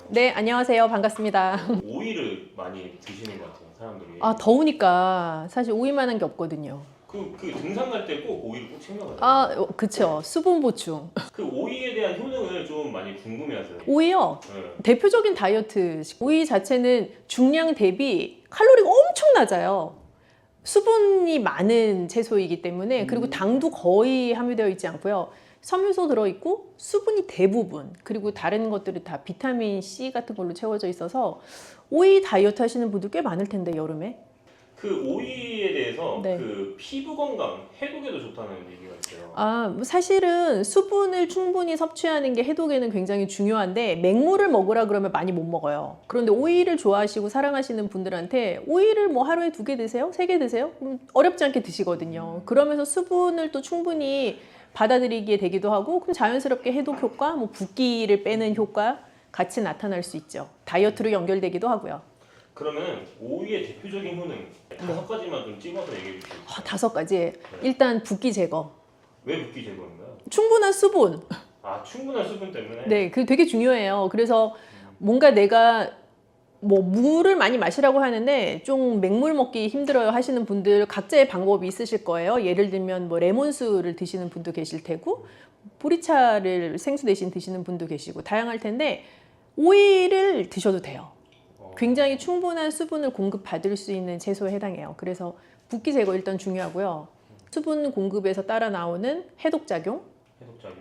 네, 안녕하세요. 반갑습니다. 오이를 많이 드시는 것 같아요, 사람들이. 더우니까 사실 오이만한 게 없거든요. 그 등산 갈 때 꼭 오이를 꼭 챙겨가요. 그쵸. 수분 보충. 그 오이에 대한 효능을 좀 많이 궁금해하세요. 오이요. 네. 대표적인 다이어트. 오이 자체는 중량 대비 칼로리가 엄청 낮아요. 수분이 많은 채소이기 때문에, 그리고 당도 거의 함유되어 있지 않고요. 섬유소 들어있고 수분이 대부분, 그리고 다른 것들이 다 비타민 C 같은 걸로 채워져 있어서 오이 다이어트 하시는 분들 꽤 많을 텐데, 여름에. 그 오이에 대해서 네. 그 피부 건강, 해독에도 좋다는 얘기가 있어요. 사실은 수분을 충분히 섭취하는 게 해독에는 굉장히 중요한데 맹물을 먹으라 그러면 많이 못 먹어요. 그런데 오이를 좋아하시고 사랑하시는 분들한테 오이를 뭐 하루에 2개 드세요? 3개 드세요? 어렵지 않게 드시거든요. 그러면서 수분을 또 충분히 받아들이게 되기도 하고, 그럼 자연스럽게 해독 효과, 뭐 붓기를 빼는 효과 같이 나타날 수 있죠. 다이어트로 연결되기도 하고요. 그러면 오이의 대표적인 효능 5가지만 좀 찍어서 얘기해 주세요. 5가지. 일단 붓기 제거. 왜 붓기 제거인가요? 충분한 수분. 충분한 수분 때문에? 네, 그게 되게 중요해요. 그래서 뭔가 내가 뭐 물을 많이 마시라고 하는데 좀 맹물 먹기 힘들어요 하시는 분들 각자의 방법이 있으실 거예요. 예를 들면 뭐 레몬수를 드시는 분도 계실 테고, 보리차를 생수 대신 드시는 분도 계시고 다양할 텐데, 오이를 드셔도 돼요. 굉장히 충분한 수분을 공급받을 수 있는 채소에 해당해요. 그래서 붓기 제거 일단 중요하고요. 수분 공급에서 따라 나오는 해독작용, 해독작용.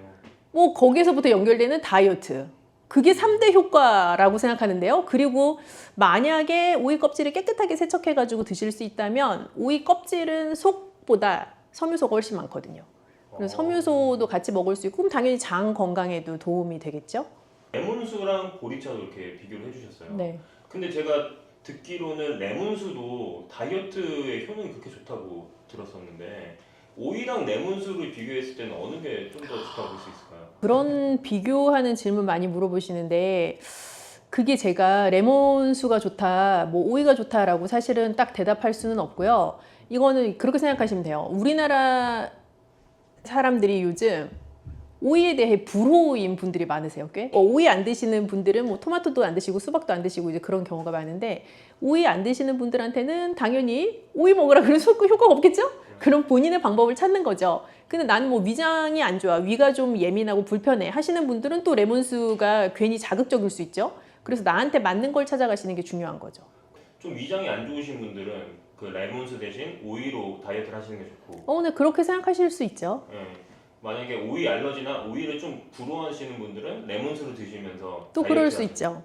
뭐 거기에서부터 연결되는 다이어트, 그게 3대 효과라고 생각하는데요. 그리고 만약에 오이 껍질을 깨끗하게 세척해가지고 드실 수 있다면 오이 껍질은 속보다 섬유소가 훨씬 많거든요. 그래서 섬유소도 같이 먹을 수 있고 그럼 당연히 장 건강에도 도움이 되겠죠. 레몬수랑 보리차도 이렇게 비교를 해주셨어요. 네. 근데 제가 듣기로는 레몬수도 다이어트에 효능이 그렇게 좋다고 들었었는데 오이랑 레몬수를 비교했을 때는 어느 게 좀 더 좋다고 볼 수 있을까요? 그런 비교하는 질문 많이 물어보시는데 그게 제가 레몬수가 좋다, 뭐 오이가 좋다라고 사실은 딱 대답할 수는 없고요. 이거는 그렇게 생각하시면 돼요. 우리나라 사람들이 요즘 오이에 대해 불호인 분들이 많으세요, 꽤. 오이 안 드시는 분들은 뭐 토마토도 안 드시고 수박도 안 드시고 이제 그런 경우가 많은데 오이 안 드시는 분들한테는 당연히 오이 먹으라 그래서 효과가 없겠죠? 그럼 본인의 방법을 찾는 거죠. 근데 나는 뭐 위장이 안 좋아, 위가 좀 예민하고 불편해 하시는 분들은 또 레몬수가 괜히 자극적일 수 있죠. 그래서 나한테 맞는 걸 찾아가시는 게 중요한 거죠. 좀 위장이 안 좋으신 분들은 그 레몬수 대신 오이로 다이어트를 하시는 게 좋고 네, 그렇게 생각하실 수 있죠. 예. 만약에 오이 알러지나 오이를 좀 불호하시는 분들은 레몬수를 드시면서 또 다이어트 그럴 수 하시는 있죠.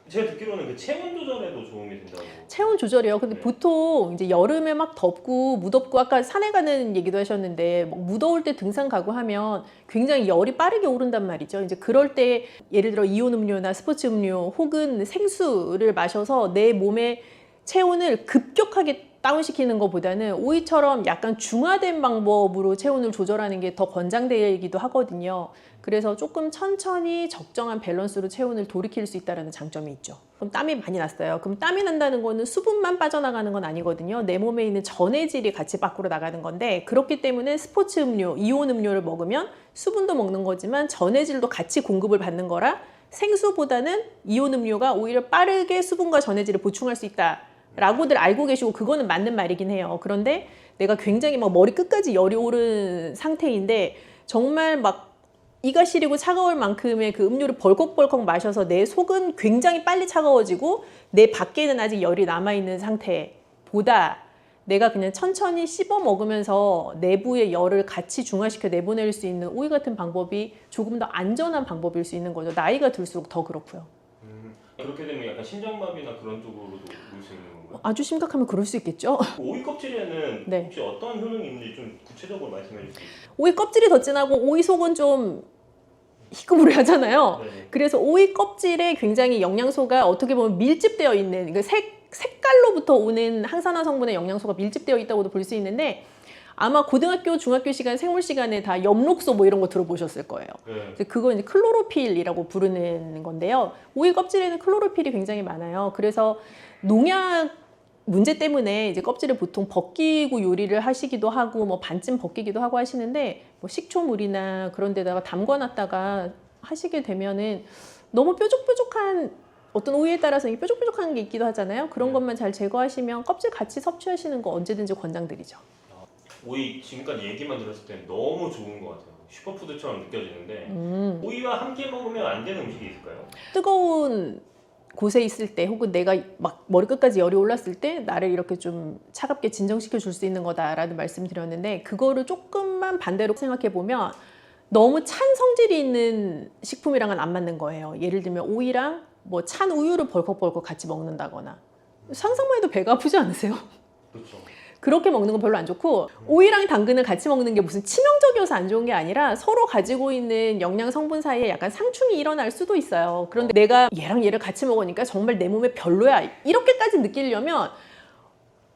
제가 듣기로는 그 체온 조절에도 도움이 된다고. 체온 조절이요. 근데 네. 보통 이제 여름에 막 덥고 무덥고 아까 산에 가는 얘기도 하셨는데 뭐 무더울 때 등산 가고 하면 굉장히 열이 빠르게 오른단 말이죠. 이제 그럴 때 예를 들어 이온 음료나 스포츠 음료 혹은 생수를 마셔서 내 몸의 체온을 급격하게 다운시키는 것보다는 오이처럼 약간 중화된 방법으로 체온을 조절하는 게 더 권장되기도 하거든요. 그래서 조금 천천히 적정한 밸런스로 체온을 돌이킬 수 있다는 장점이 있죠. 그럼 땀이 많이 났어요. 그럼 땀이 난다는 거는 수분만 빠져나가는 건 아니거든요. 내 몸에 있는 전해질이 같이 밖으로 나가는 건데 그렇기 때문에 스포츠 음료, 이온 음료를 먹으면 수분도 먹는 거지만 전해질도 같이 공급을 받는 거라 생수보다는 이온 음료가 오히려 빠르게 수분과 전해질을 보충할 수 있다. 라고들 알고 계시고 그거는 맞는 말이긴 해요. 그런데 내가 굉장히 막 머리 끝까지 열이 오른 상태인데 정말 막 이가 시리고 차가울 만큼의 그 음료를 벌컥벌컥 마셔서 내 속은 굉장히 빨리 차가워지고 내 밖에는 아직 열이 남아있는 상태보다 내가 그냥 천천히 씹어 먹으면서 내부의 열을 같이 중화시켜 내보낼 수 있는 오이 같은 방법이 조금 더 안전한 방법일 수 있는 거죠. 나이가 들수록 더 그렇고요. 그렇게 되면 약간 신장마비나 그런 쪽으로도 볼 수 있는 건가요? 아주 심각하면 그럴 수 있겠죠. 오이 껍질에는 네. 혹시 어떤 효능이 있는지 좀 구체적으로 말씀해 주실 수 있어요? 오이 껍질이 더 진하고 오이 속은 좀 희끄무레하잖아요. 네. 그래서 오이 껍질에 굉장히 영양소가 어떻게 보면 밀집되어 있는 그 색깔로부터 오는 항산화 성분의 영양소가 밀집되어 있다고도 볼 수 있는데 아마 고등학교, 중학교 시간, 생물 시간에 다 엽록소 뭐 이런 거 들어보셨을 거예요. 네. 그거 이제 클로로필이라고 부르는 건데요. 오이 껍질에는 클로로필이 굉장히 많아요. 그래서 농약 문제 때문에 이제 껍질을 보통 벗기고 요리를 하시기도 하고 뭐 반쯤 벗기기도 하고 하시는데 뭐 식초물이나 그런 데다가 담궈놨다가 하시게 되면은 너무 뾰족뾰족한 어떤 오이에 따라서 이 뾰족뾰족한 게 있기도 하잖아요. 그런 것만 잘 제거하시면 껍질 같이 섭취하시는 거 언제든지 권장드리죠. 오이 지금까지 얘기만 들었을 때 너무 좋은 것 같아요. 슈퍼푸드처럼 느껴지는데 오이와 함께 먹으면 안 되는 음식이 있을까요? 뜨거운 곳에 있을 때 혹은 내가 막 머리 끝까지 열이 올랐을 때 나를 이렇게 좀 차갑게 진정시켜 줄 수 있는 거다라는 말씀 드렸는데 그거를 조금만 반대로 생각해 보면 너무 찬 성질이 있는 식품이랑은 안 맞는 거예요. 예를 들면 오이랑 뭐 찬 우유를 벌컥벌컥 같이 먹는다거나 상상만 해도 배가 아프지 않으세요? 그렇죠. 그렇게 먹는 건 별로 안 좋고 오이랑 당근을 같이 먹는 게 무슨 치명적이어서 안 좋은 게 아니라 서로 가지고 있는 영양 성분 사이에 약간 상충이 일어날 수도 있어요. 그런데 내가 얘랑 얘를 같이 먹으니까 정말 내 몸에 별로야 이렇게까지 느끼려면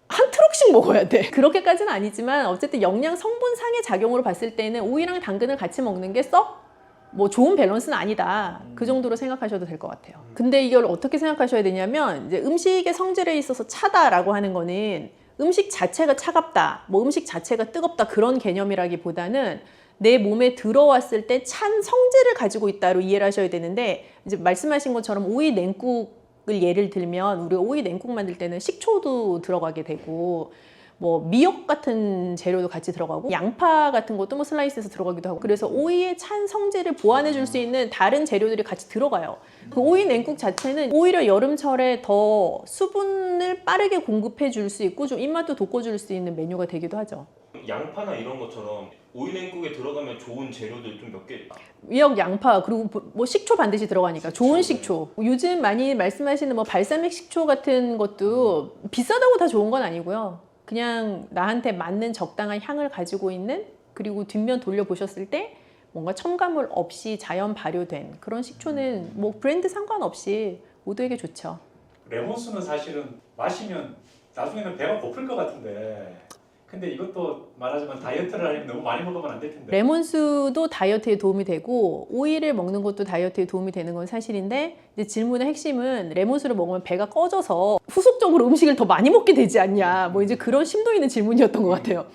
한 트럭씩 먹어야 돼. 그렇게까지는 아니지만 어쨌든 영양 성분상의 작용으로 봤을 때는 오이랑 당근을 같이 먹는 게 썩 뭐 좋은 밸런스는 아니다. 그 정도로 생각하셔도 될 것 같아요. 근데 이걸 어떻게 생각하셔야 되냐면 이제 음식의 성질에 있어서 차다라고 하는 거는 음식 자체가 차갑다, 뭐 음식 자체가 뜨겁다 그런 개념이라기보다는 내 몸에 들어왔을 때 찬 성질을 가지고 있다로 이해를 하셔야 되는데 이제 말씀하신 것처럼 오이 냉국을 예를 들면 우리가 오이 냉국 만들 때는 식초도 들어가게 되고 뭐 미역 같은 재료도 같이 들어가고 양파 같은 것도 뭐 슬라이스해서 들어가기도 하고 그래서 오이의 찬 성질을 보완해 줄 수 있는 다른 재료들이 같이 들어가요. 그 오이 냉국 자체는 오히려 여름철에 더 수분을 빠르게 공급해 줄 수 있고 좀 입맛도 돋궈줄 수 있는 메뉴가 되기도 하죠. 양파나 이런 것처럼 오이 냉국에 들어가면 좋은 재료들 좀 몇 개. 미역, 양파, 그리고 뭐 식초 반드시 들어가니까 좋은 식초. 요즘 많이 말씀하시는 뭐 발사믹 식초 같은 것도 비싸다고 다 좋은 건 아니고요. 그냥 나한테 맞는 적당한 향을 가지고 있는, 그리고 뒷면 돌려보셨을 때 뭔가 첨가물 없이 자연 발효된 그런 식초는 뭐 브랜드 상관없이 모두에게 좋죠. 레몬수는 사실은 마시면 나중에는 배가 고플 것 같은데, 근데 이것도 말하자면 다이어트를 하려면 너무 많이 먹으면 안 될 텐데. 레몬수도 다이어트에 도움이 되고 오이를 먹는 것도 다이어트에 도움이 되는 건 사실인데, 이제 질문의 핵심은 레몬수를 먹으면 배가 꺼져서 후속적으로 음식을 더 많이 먹게 되지 않냐, 뭐 이제 그런 심도 있는 질문이었던 것 같아요.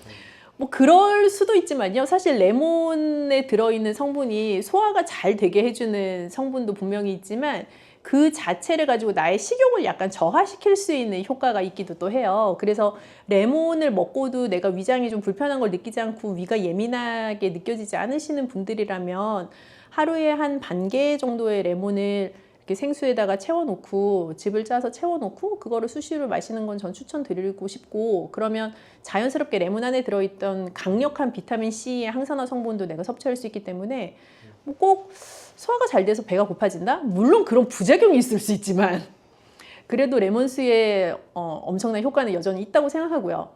뭐 그럴 수도 있지만요, 사실 레몬에 들어있는 성분이 소화가 잘 되게 해주는 성분도 분명히 있지만 그 자체를 가지고 나의 식욕을 약간 저하시킬 수 있는 효과가 있기도 또 해요. 그래서 레몬을 먹고도 내가 위장이 좀 불편한 걸 느끼지 않고 위가 예민하게 느껴지지 않으시는 분들이라면 하루에 한 반 개 정도의 레몬을 이렇게 생수에다가 채워놓고, 즙을 짜서 채워놓고 그거를 수시로 마시는 건 전 추천드리고 싶고, 그러면 자연스럽게 레몬 안에 들어있던 강력한 비타민 C의 항산화 성분도 내가 섭취할 수 있기 때문에 뭐 꼭 소화가 잘 돼서 배가 고파진다? 물론 그런 부작용이 있을 수 있지만 그래도 레몬수의 엄청난 효과는 여전히 있다고 생각하고요.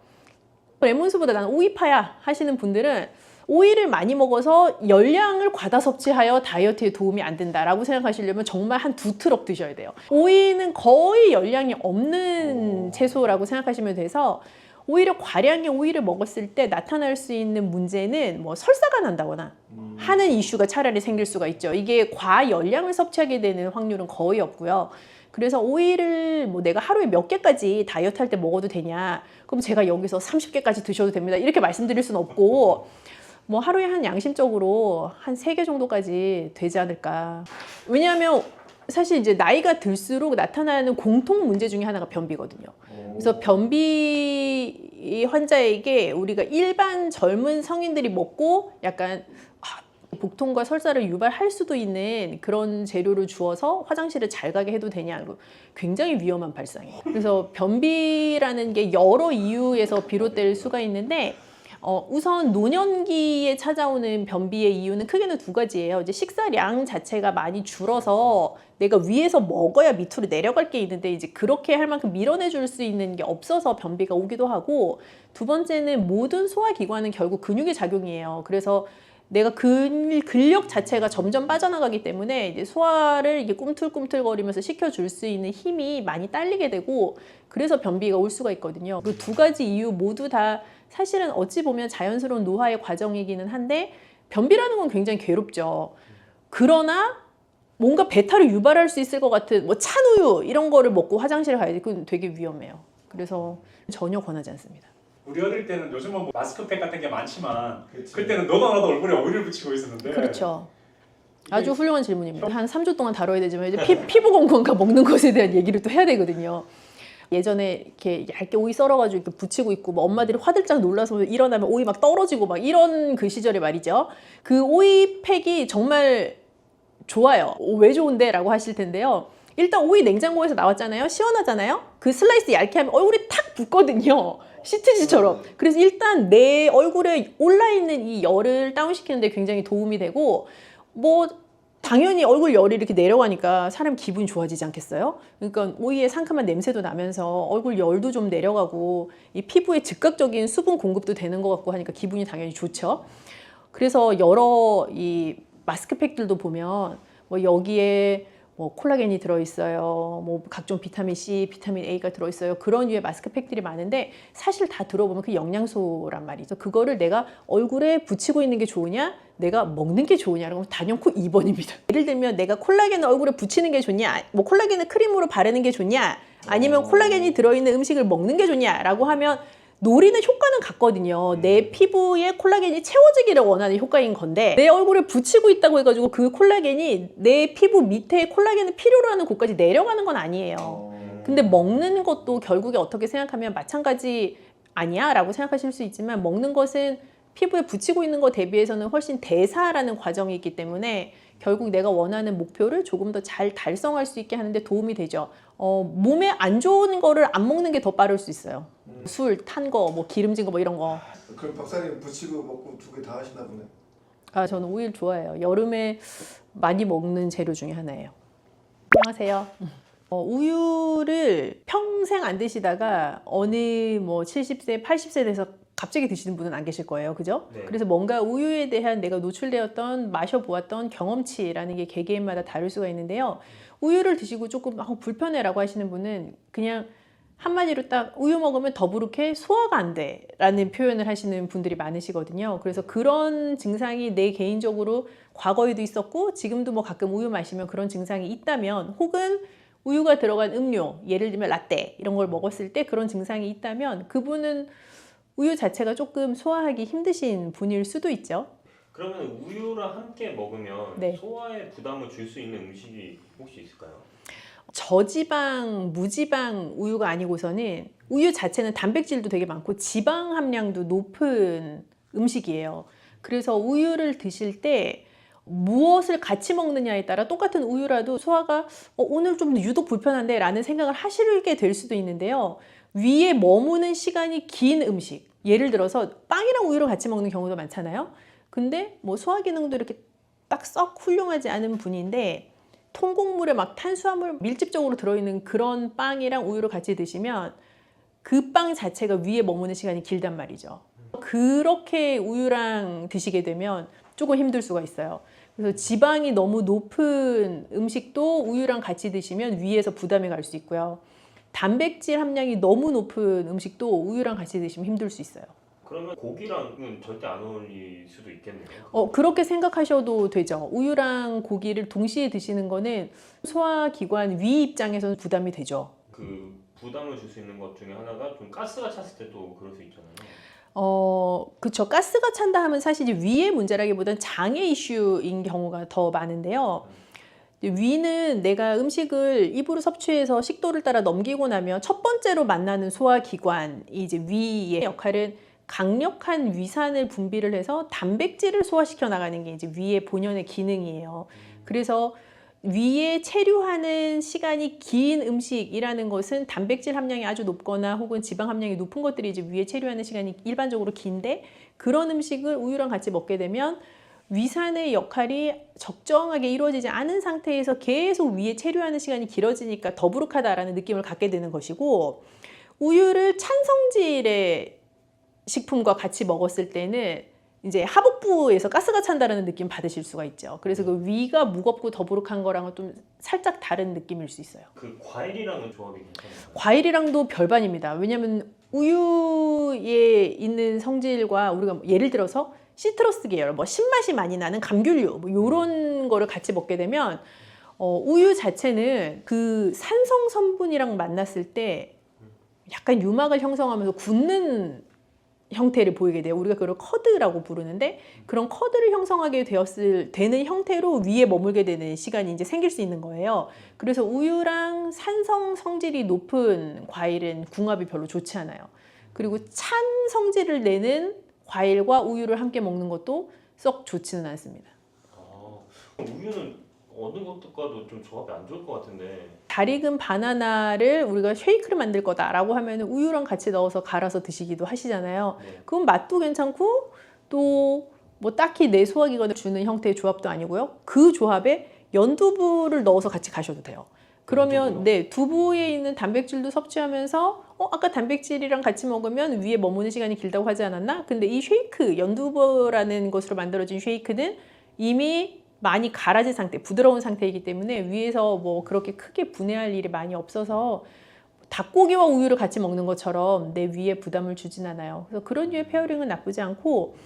레몬수보다 나는 오이파야 하시는 분들은 오이를 많이 먹어서 열량을 과다 섭취하여 다이어트에 도움이 안 된다라고 생각하시려면 정말 한 2트럭 드셔야 돼요. 오이는 거의 열량이 없는 채소라고 생각하시면 돼서, 오히려 과량의 오이를 먹었을 때 나타날 수 있는 문제는 뭐 설사가 난다거나 하는 이슈가 차라리 생길 수가 있죠. 이게 과열량을 섭취하게 되는 확률은 거의 없고요. 그래서 오이를 뭐 내가 하루에 몇 개까지 다이어트 할 때 먹어도 되냐, 그럼 제가 여기서 30개까지 드셔도 됩니다 이렇게 말씀드릴 수는 없고, 뭐 하루에 한 양심적으로 한 3개 정도까지 되지 않을까. 왜냐하면 사실 이제 나이가 들수록 나타나는 공통 문제 중에 하나가 변비거든요. 그래서 변비 환자에게 우리가 일반 젊은 성인들이 먹고 약간 복통과 설사를 유발할 수도 있는 그런 재료를 주어서 화장실을 잘 가게 해도 되냐, 굉장히 위험한 발상이에요. 그래서 변비라는 게 여러 이유에서 비롯될 수가 있는데, 우선 노년기에 찾아오는 변비의 이유는 크게는 2가지예요. 이제 식사량 자체가 많이 줄어서 내가 위에서 먹어야 밑으로 내려갈 게 있는데 이제 그렇게 할 만큼 밀어내 줄 수 있는 게 없어서 변비가 오기도 하고, 2번째는 모든 소화기관은 결국 근육의 작용이에요. 그래서 내가 근력 자체가 점점 빠져나가기 때문에 이제 소화를 이게 꿈틀꿈틀거리면서 시켜줄 수 있는 힘이 많이 딸리게 되고, 그래서 변비가 올 수가 있거든요. 그 2가지 이유 모두 다 사실은 어찌 보면 자연스러운 노화의 과정이기는 한데, 변비라는 건 굉장히 괴롭죠. 그러나 뭔가 배탈을 유발할 수 있을 것 같은 뭐 찬우유 이런 거를 먹고 화장실에 가야 돼. 그건 되게 위험해요. 그래서 전혀 권하지 않습니다. 우리 어릴 때는 요즘은 뭐 마스크팩 같은 게 많지만, 그치. 그때는 너도 나도 얼굴에 오일을 붙이고 있었는데. 그렇죠. 아주 훌륭한 질문입니다. 한 3주 동안 다뤄야 되지만 이제 피부 건강과 먹는 것에 대한 얘기를 또 해야 되거든요. 예전에 이렇게 얇게 오이 썰어가지고 이렇게 붙이고 있고, 뭐 엄마들이 화들짝 놀라서 일어나면 오이 막 떨어지고 막 이런 그 시절에 말이죠. 그 오이 팩이 정말 좋아요. 왜 좋은데? 라고 하실 텐데요. 일단 오이 냉장고에서 나왔잖아요. 시원하잖아요. 그 슬라이스 얇게 하면 얼굴에 탁 붙거든요. 시트지처럼. 그래서 일단 내 얼굴에 올라있는 이 열을 다운시키는 데 굉장히 도움이 되고, 뭐 당연히 얼굴 열이 이렇게 내려가니까 사람 기분이 좋아지지 않겠어요? 그러니까 오이의 상큼한 냄새도 나면서 얼굴 열도 좀 내려가고 이 피부에 즉각적인 수분 공급도 되는 것 같고 하니까 기분이 당연히 좋죠. 그래서 여러 이 마스크팩들도 보면 뭐 여기에 뭐 콜라겐이 들어있어요, 뭐 각종 비타민 C, 비타민 A가 들어있어요, 그런 류의 마스크팩들이 많은데 사실 다 들어보면 그 영양소란 말이죠. 그거를 내가 얼굴에 붙이고 있는 게 좋으냐, 내가 먹는 게 좋으냐라고 하면 단연코 2번입니다. 예를 들면 내가 콜라겐을 얼굴에 붙이는 게 좋냐, 뭐 콜라겐을 크림으로 바르는 게 좋냐, 아니면 콜라겐이 들어있는 음식을 먹는 게 좋냐라고 하면 노리는 효과는 같거든요. 내 피부에 콜라겐이 채워지기를 원하는 효과인 건데, 내 얼굴에 붙이고 있다고 해가지고 그 콜라겐이 내 피부 밑에 콜라겐을 필요로 하는 곳까지 내려가는 건 아니에요. 근데 먹는 것도 결국에 어떻게 생각하면 마찬가지 아니야? 라고 생각하실 수 있지만, 먹는 것은 피부에 붙이고 있는 것 대비해서는 훨씬 대사라는 과정이 있기 때문에 결국 내가 원하는 목표를 조금 더 잘 달성할 수 있게 하는데 도움이 되죠. 몸에 안 좋은 거를 안 먹는 게 더 빠를 수 있어요. 술, 탄 거, 뭐 기름진 거 뭐 이런 거. 그럼 박사님 부치고 먹고 두 개 다 하시나 보네. 아, 저는 오일 좋아해요. 여름에 많이 먹는 재료 중에 하나예요. 안녕하세요. 우유를 평생 안 드시다가 어느 뭐 70세, 80세 돼서 갑자기 드시는 분은 안 계실 거예요. 그죠? 네. 그래서 뭔가 우유에 대한 내가 노출되었던 마셔보았던 경험치라는 게 개개인마다 다를 수가 있는데요. 우유를 드시고 조금 불편해라고 하시는 분은 그냥 한마디로 딱 우유 먹으면 더부룩해 소화가 안 돼 라는 표현을 하시는 분들이 많으시거든요. 그래서 그런 증상이 내 개인적으로 과거에도 있었고 지금도 뭐 가끔 우유 마시면 그런 증상이 있다면, 혹은 우유가 들어간 음료, 예를 들면 라떼 이런 걸 먹었을 때 그런 증상이 있다면 그분은 우유 자체가 조금 소화하기 힘드신 분일 수도 있죠. 그러면 우유랑 함께 먹으면 네. 소화에 부담을 줄 수 있는 음식이 혹시 있을까요? 저지방, 무지방 우유가 아니고서는 우유 자체는 단백질도 되게 많고 지방 함량도 높은 음식이에요. 그래서 우유를 드실 때 무엇을 같이 먹느냐에 따라 똑같은 우유라도 소화가 오늘 좀 유독 불편한데 라는 생각을 하시게 될 수도 있는데요. 위에 머무는 시간이 긴 음식, 예를 들어서 빵이랑 우유를 같이 먹는 경우도 많잖아요. 근데 뭐 소화 기능도 이렇게 딱 썩 훌륭하지 않은 분인데 통곡물에 막 탄수화물 밀집적으로 들어있는 그런 빵이랑 우유를 같이 드시면 그 빵 자체가 위에 머무는 시간이 길단 말이죠. 그렇게 우유랑 드시게 되면 조금 힘들 수가 있어요. 그래서 지방이 너무 높은 음식도 우유랑 같이 드시면 위에서 부담이 갈 수 있고요. 단백질 함량이 너무 높은 음식도 우유랑 같이 드시면 힘들 수 있어요. 그러면 고기랑은 절대 안 어울릴 수도 있겠네요. 그렇게 생각하셔도 되죠. 우유랑 고기를 동시에 드시는 거는 소화기관 위 입장에서는 부담이 되죠. 그 부담을 줄 수 있는 것 중에 하나가 좀 가스가 찼을 때도 그럴 수 있잖아요. 그쵸. 가스가 찬다 하면 사실 이제 위의 문제라기보다는 장애 이슈인 경우가 더 많은데요. 위는 내가 음식을 입으로 섭취해서 식도를 따라 넘기고 나면 첫 번째로 만나는 소화기관이 이제 위의 역할은 강력한 위산을 분비를 해서 단백질을 소화시켜 나가는 게 이제 위의 본연의 기능이에요. 그래서 위에 체류하는 시간이 긴 음식이라는 것은 단백질 함량이 아주 높거나 혹은 지방 함량이 높은 것들이 이제 위에 체류하는 시간이 일반적으로 긴데, 그런 음식을 우유랑 같이 먹게 되면 위산의 역할이 적정하게 이루어지지 않은 상태에서 계속 위에 체류하는 시간이 길어지니까 더부룩하다라는 느낌을 갖게 되는 것이고, 우유를 찬 성질의 식품과 같이 먹었을 때는 이제 하복부에서 가스가 찬다라는 느낌 받으실 수가 있죠. 그래서 그 위가 무겁고 더부룩한 거랑은 좀 살짝 다른 느낌일 수 있어요. 그 과일이랑은 조합이 괜찮아요. 과일이랑도 별반입니다. 왜냐하면 우유에 있는 성질과 우리가 예를 들어서 시트러스 계열, 뭐 신맛이 많이 나는 감귤류, 뭐 이런 거를 같이 먹게 되면 우유 자체는 그 산성 성분이랑 만났을 때 약간 유막을 형성하면서 굳는 형태를 보이게 돼요. 우리가 그걸 커드라고 부르는데, 그런 커드를 형성하게 되는 형태로 위에 머물게 되는 시간이 이제 생길 수 있는 거예요. 그래서 우유랑 산성 성질이 높은 과일은 궁합이 별로 좋지 않아요. 그리고 찬 성질을 내는 과일과 우유를 함께 먹는 것도 썩 좋지는 않습니다. 우유는 어느 것과도 좀 조합이 안 좋을 것 같은데. 잘 익은 바나나를 우리가 쉐이크를 만들 거다라고 하면 우유랑 같이 넣어서 갈아서 드시기도 하시잖아요. 네. 그건 맛도 괜찮고 또 뭐 딱히 내 소화기관을 주는 형태의 조합도 아니고요. 그 조합에 연두부를 넣어서 같이 가셔도 돼요. 그러면 연두부요? 네, 두부에 있는 단백질도 섭취하면서 아까 단백질이랑 같이 먹으면 위에 머무는 시간이 길다고 하지 않았나? 근데 이 쉐이크, 연두부라는 것으로 만들어진 쉐이크는 이미 많이 갈아진 상태, 부드러운 상태이기 때문에 위에서 뭐 그렇게 크게 분해할 일이 많이 없어서 닭고기와 우유를 같이 먹는 것처럼 내 위에 부담을 주진 않아요. 그래서 그런 류의 페어링은 나쁘지 않고,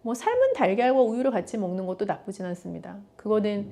뭐 삶은 달걀과 우유를 같이 먹는 것도 나쁘진 않습니다. 그거는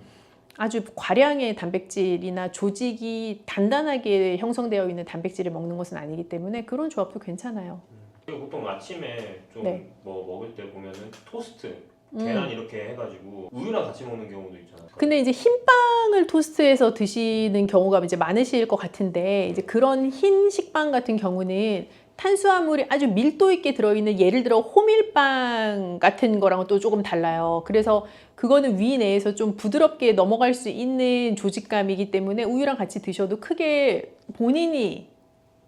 아주 과량의 단백질이나 조직이 단단하게 형성되어 있는 단백질을 먹는 것은 아니기 때문에 그런 조합도 괜찮아요. 그리고 보통 아침에 좀 네. 뭐 먹을 때 보면은 토스트, 계란 이렇게 해가지고 우유랑 같이 먹는 경우도 있잖아요. 근데 이제 흰 빵을 토스트해서 드시는 경우가 이제 많으실 것 같은데, 이제 그런 흰 식빵 같은 경우는 탄수화물이 아주 밀도 있게 들어있는 예를 들어 호밀빵 같은 거랑은 또 조금 달라요. 그래서 그거는 위 내에서 좀 부드럽게 넘어갈 수 있는 조직감이기 때문에 우유랑 같이 드셔도 크게 본인이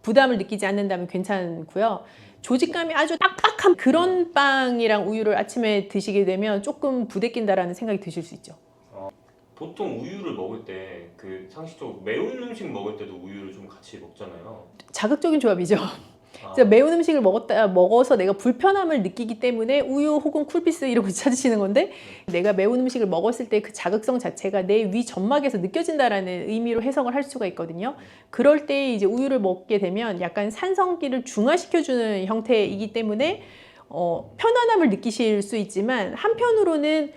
부담을 느끼지 않는다면 괜찮고요. 조직감이 아주 빡빡한 그런 빵이랑 우유를 아침에 드시게 되면 조금 부대낀다라는 생각이 드실 수 있죠. 보통 우유를 먹을 때 그 상식적으로 매운 음식 먹을 때도 우유를 좀 같이 먹잖아요. 자극적인 조합이죠. 그래서 매운 음식을 먹어서 내가 불편함을 느끼기 때문에 우유 혹은 쿨피스 이런 거 찾으시는 건데, 내가 매운 음식을 먹었을 때 그 자극성 자체가 내 위 점막에서 느껴진다라는 의미로 해석을 할 수가 있거든요. 그럴 때 이제 우유를 먹게 되면 약간 산성기를 중화시켜주는 형태이기 때문에 편안함을 느끼실 수 있지만, 한편으로는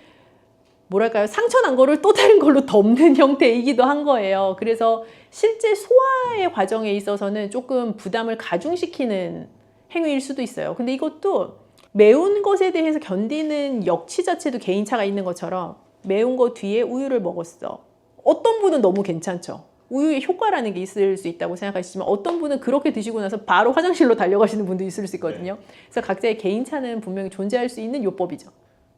뭐랄까요, 상처 난 거를 또 다른 걸로 덮는 형태이기도 한 거예요. 그래서 실제 소화의 과정에 있어서는 조금 부담을 가중시키는 행위일 수도 있어요. 근데 이것도 매운 것에 대해서 견디는 역치 자체도 개인차가 있는 것처럼, 매운 거 뒤에 우유를 먹었어. 어떤 분은 너무 괜찮죠. 우유의 효과라는 게 있을 수 있다고 생각하시지만, 어떤 분은 그렇게 드시고 나서 바로 화장실로 달려가시는 분도 있을 수 있거든요. 그래서 각자의 개인차는 분명히 존재할 수 있는 요법이죠.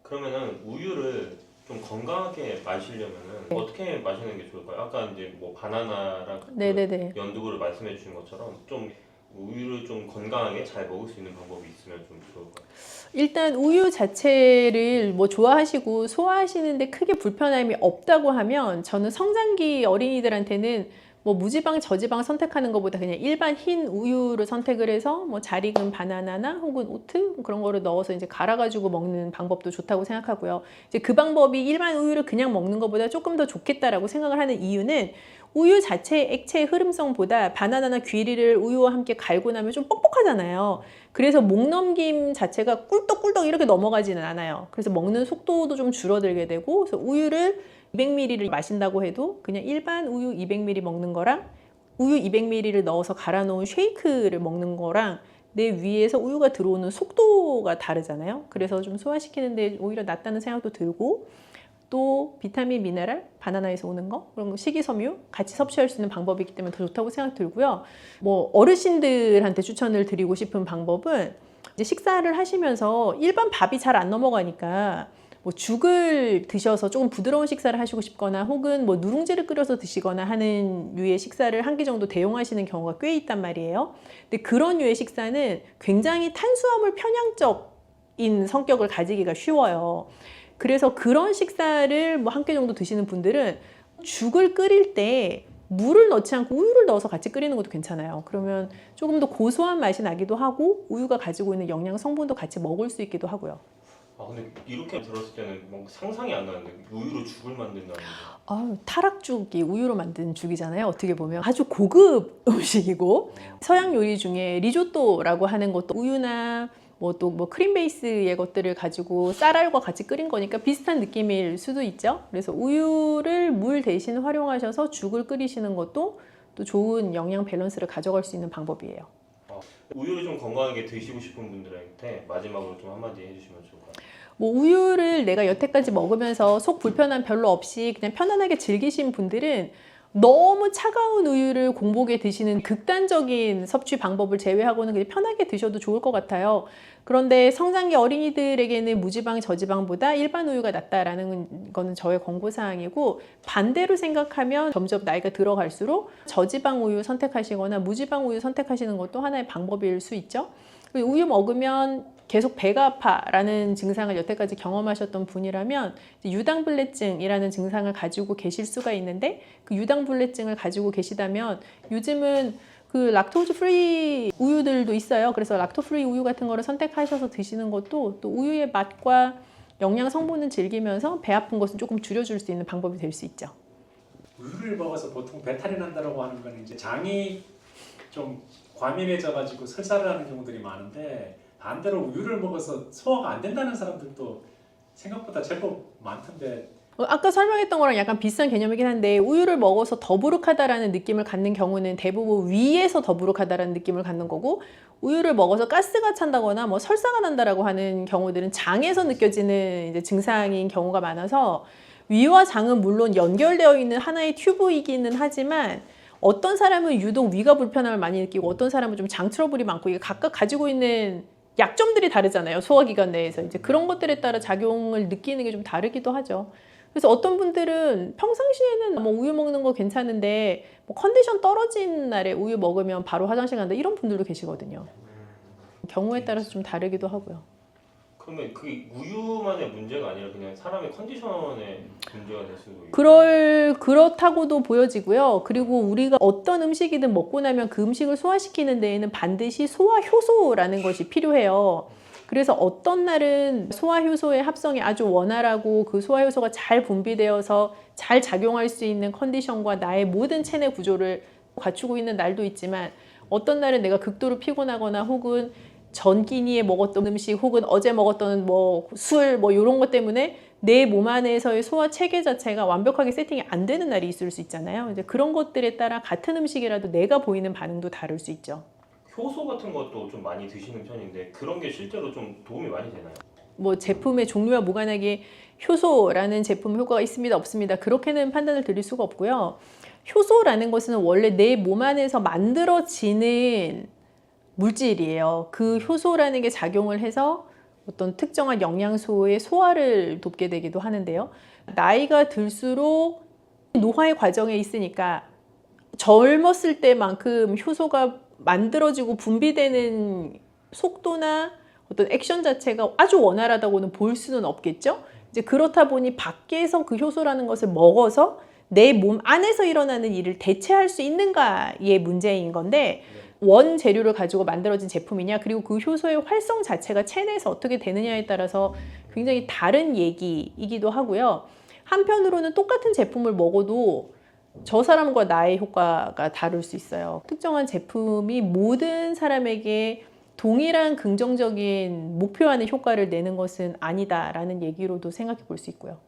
그러면은 우유를 좀 건강하게 마시려면은 어떻게 마시는 게 좋을까요? 아까 이제 뭐 바나나랑 네네네. 연두부를 말씀해 주신 것처럼 좀 우유를 좀 건강하게 잘 먹을 수 있는 방법이 있으면 좀 좋을까요? 일단 우유 자체를 뭐 좋아하시고 소화하시는데 크게 불편함이 없다고 하면, 저는 성장기 어린이들한테는 뭐 무지방 저지방 선택하는 것보다 그냥 일반 흰 우유를 선택을 해서 뭐 잘 익은 바나나나 혹은 오트 그런 거를 넣어서 이제 갈아가지고 먹는 방법도 좋다고 생각하고요. 이제 그 방법이 일반 우유를 그냥 먹는 것보다 조금 더 좋겠다라고 생각을 하는 이유는, 우유 자체의 액체의 흐름성보다 바나나나 귀리를 우유와 함께 갈고 나면 좀 뻑뻑하잖아요. 그래서 목 넘김 자체가 꿀떡꿀떡 이렇게 넘어가지는 않아요. 그래서 먹는 속도도 좀 줄어들게 되고, 그래서 우유를 200ml를 마신다고 해도 그냥 일반 우유 200ml 먹는 거랑 우유 200ml를 넣어서 갈아 놓은 쉐이크를 먹는 거랑 내 위에서 우유가 들어오는 속도가 다르잖아요. 그래서 좀 소화시키는데 오히려 낫다는 생각도 들고, 또 비타민, 미네랄, 바나나에서 오는 거, 그런 거 식이섬유 같이 섭취할 수 있는 방법이기 때문에 더 좋다고 생각 들고요. 뭐 어르신들한테 추천을 드리고 싶은 방법은, 이제 식사를 하시면서 일반 밥이 잘 안 넘어가니까 뭐 죽을 드셔서 조금 부드러운 식사를 하시고 싶거나, 혹은 뭐 누룽지를 끓여서 드시거나 하는 류의 식사를 한 끼 정도 대용하시는 경우가 꽤 있단 말이에요. 근데 그런 류의 식사는 굉장히 탄수화물 편향적인 성격을 가지기가 쉬워요. 그래서 그런 식사를 뭐 한 끼 정도 드시는 분들은 죽을 끓일 때 물을 넣지 않고 우유를 넣어서 같이 끓이는 것도 괜찮아요. 그러면 조금 더 고소한 맛이 나기도 하고, 우유가 가지고 있는 영양 성분도 같이 먹을 수 있기도 하고요. 근데 이렇게 들었을 때는 뭔가 상상이 안 나는데, 우유로 죽을 만든다는 게. 타락죽이 우유로 만든 죽이잖아요. 어떻게 보면 아주 고급 음식이고, 서양 요리 중에 리조또라고 하는 것도 우유나 뭐 크림 베이스의 것들을 가지고 쌀알과 같이 끓인 거니까 비슷한 느낌일 수도 있죠. 그래서 우유를 물 대신 활용하셔서 죽을 끓이시는 것도 또 좋은 영양 밸런스를 가져갈 수 있는 방법이에요. 우유를 좀 건강하게 드시고 싶은 분들한테 마지막으로 좀 한마디 해주시면 좋을까요? 뭐 우유를 내가 여태까지 먹으면서 속 불편함 별로 없이 그냥 편안하게 즐기신 분들은 너무 차가운 우유를 공복에 드시는 극단적인 섭취 방법을 제외하고는 그냥 편하게 드셔도 좋을 것 같아요. 그런데 성장기 어린이들에게는 무지방 저지방보다 일반 우유가 낫다라는 거는 저의 권고사항이고, 반대로 생각하면 점점 나이가 들어갈수록 저지방 우유 선택하시거나 무지방 우유 선택하시는 것도 하나의 방법일 수 있죠. 우유 먹으면 계속 배가 아파라는 증상을 여태까지 경험하셨던 분이라면 유당불내증이라는 증상을 가지고 계실 수가 있는데, 그 유당불내증을 가지고 계시다면 요즘은 그 락토즈 프리 우유들도 있어요. 그래서 락토 프리 우유 같은 거를 선택하셔서 드시는 것도 또 우유의 맛과 영양 성분을 즐기면서 배 아픈 것은 조금 줄여줄 수 있는 방법이 될 수 있죠. 우유를 먹어서 보통 배탈이 난다고 하는 건 이제 장이 좀 과민해져가지고 설사를 하는 경우들이 많은데, 반대로 우유를 먹어서 소화가 안 된다는 사람들도 생각보다 제법 많던데. 아까 설명했던 거랑 약간 비슷한 개념이긴 한데, 우유를 먹어서 더부룩하다라는 느낌을 갖는 경우는 대부분 위에서 더부룩하다라는 느낌을 갖는 거고, 우유를 먹어서 가스가 찬다거나 뭐 설사가 난다라고 하는 경우들은 장에서 느껴지는 이제 증상인 경우가 많아서, 위와 장은 물론 연결되어 있는 하나의 튜브이기는 하지만 어떤 사람은 유독 위가 불편함을 많이 느끼고 어떤 사람은 좀 장 트러블이 많고 이게 각각 가지고 있는 약점들이 다르잖아요. 소화기관 내에서 이제 그런 것들에 따라 작용을 느끼는 게 좀 다르기도 하죠. 그래서 어떤 분들은 평상시에는 뭐 우유 먹는 거 괜찮은데 뭐 컨디션 떨어진 날에 우유 먹으면 바로 화장실 간다 이런 분들도 계시거든요. 경우에 따라서 좀 다르기도 하고요. 그러면 그 우유만의 문제가 아니라 그냥 사람의 컨디션의 문제가 될 수도 있고. 그렇다고도 보여지고요. 그리고 우리가 어떤 음식이든 먹고 나면 그 음식을 소화시키는 데에는 반드시 소화 효소라는 것이 필요해요. 그래서 어떤 날은 소화 효소의 합성이 아주 원활하고 그 소화 효소가 잘 분비되어서 잘 작용할 수 있는 컨디션과 나의 모든 체내 구조를 갖추고 있는 날도 있지만 어떤 날은 내가 극도로 피곤하거나 혹은 전끼니에 먹었던 음식 혹은 어제 먹었던 뭐 술 뭐 이런 것 때문에 내 몸 안에서의 소화 체계 자체가 완벽하게 세팅이 안 되는 날이 있을 수 있잖아요. 이제 그런 것들에 따라 같은 음식이라도 내가 보이는 반응도 다를 수 있죠. 효소 같은 것도 좀 많이 드시는 편인데 그런 게 실제로 좀 도움이 많이 되나요? 뭐 제품의 종류와 무관하게 효소라는 제품 효과가 있습니다 없습니다 그렇게는 판단을 드릴 수가 없고요. 효소라는 것은 원래 내 몸 안에서 만들어지는 물질이에요. 그 효소라는 게 작용을 해서 어떤 특정한 영양소의 소화를 돕게 되기도 하는데요. 나이가 들수록 노화의 과정에 있으니까 젊었을 때만큼 효소가 만들어지고 분비되는 속도나 어떤 액션 자체가 아주 원활하다고는 볼 수는 없겠죠. 이제 그렇다 보니 밖에서 그 효소라는 것을 먹어서 내 몸 안에서 일어나는 일을 대체할 수 있는가의 문제인 건데 원 재료를 가지고 만들어진 제품이냐 그리고 그 효소의 활성 자체가 체내에서 어떻게 되느냐에 따라서 굉장히 다른 얘기이기도 하고요. 한편으로는 똑같은 제품을 먹어도 저 사람과 나의 효과가 다를 수 있어요. 특정한 제품이 모든 사람에게 동일한 긍정적인 목표하는 효과를 내는 것은 아니다라는 얘기로도 생각해 볼 수 있고요.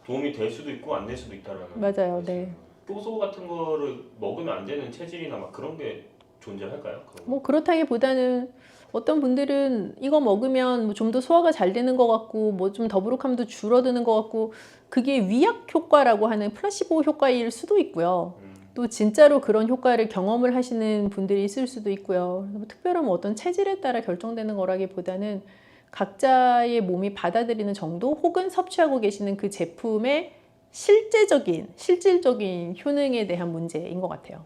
도움이 될 수도 있고 안 될 수도 있다라는. 맞아요. 네. 효소 같은 거를 먹으면 안 되는 체질이나 막 그런 게 존재할까요? 그런 거? 뭐 그렇다기보다는 어떤 분들은 이거 먹으면 좀 더 소화가 잘 되는 것 같고 뭐 좀 더부룩함도 줄어드는 것 같고 그게 위약 효과라고 하는 플라시보 효과일 수도 있고요. 또 진짜로 그런 효과를 경험을 하시는 분들이 있을 수도 있고요. 특별한 뭐 어떤 체질에 따라 결정되는 거라기보다는 각자의 몸이 받아들이는 정도 혹은 섭취하고 계시는 그 제품의 실질적인 효능에 대한 문제인 것 같아요.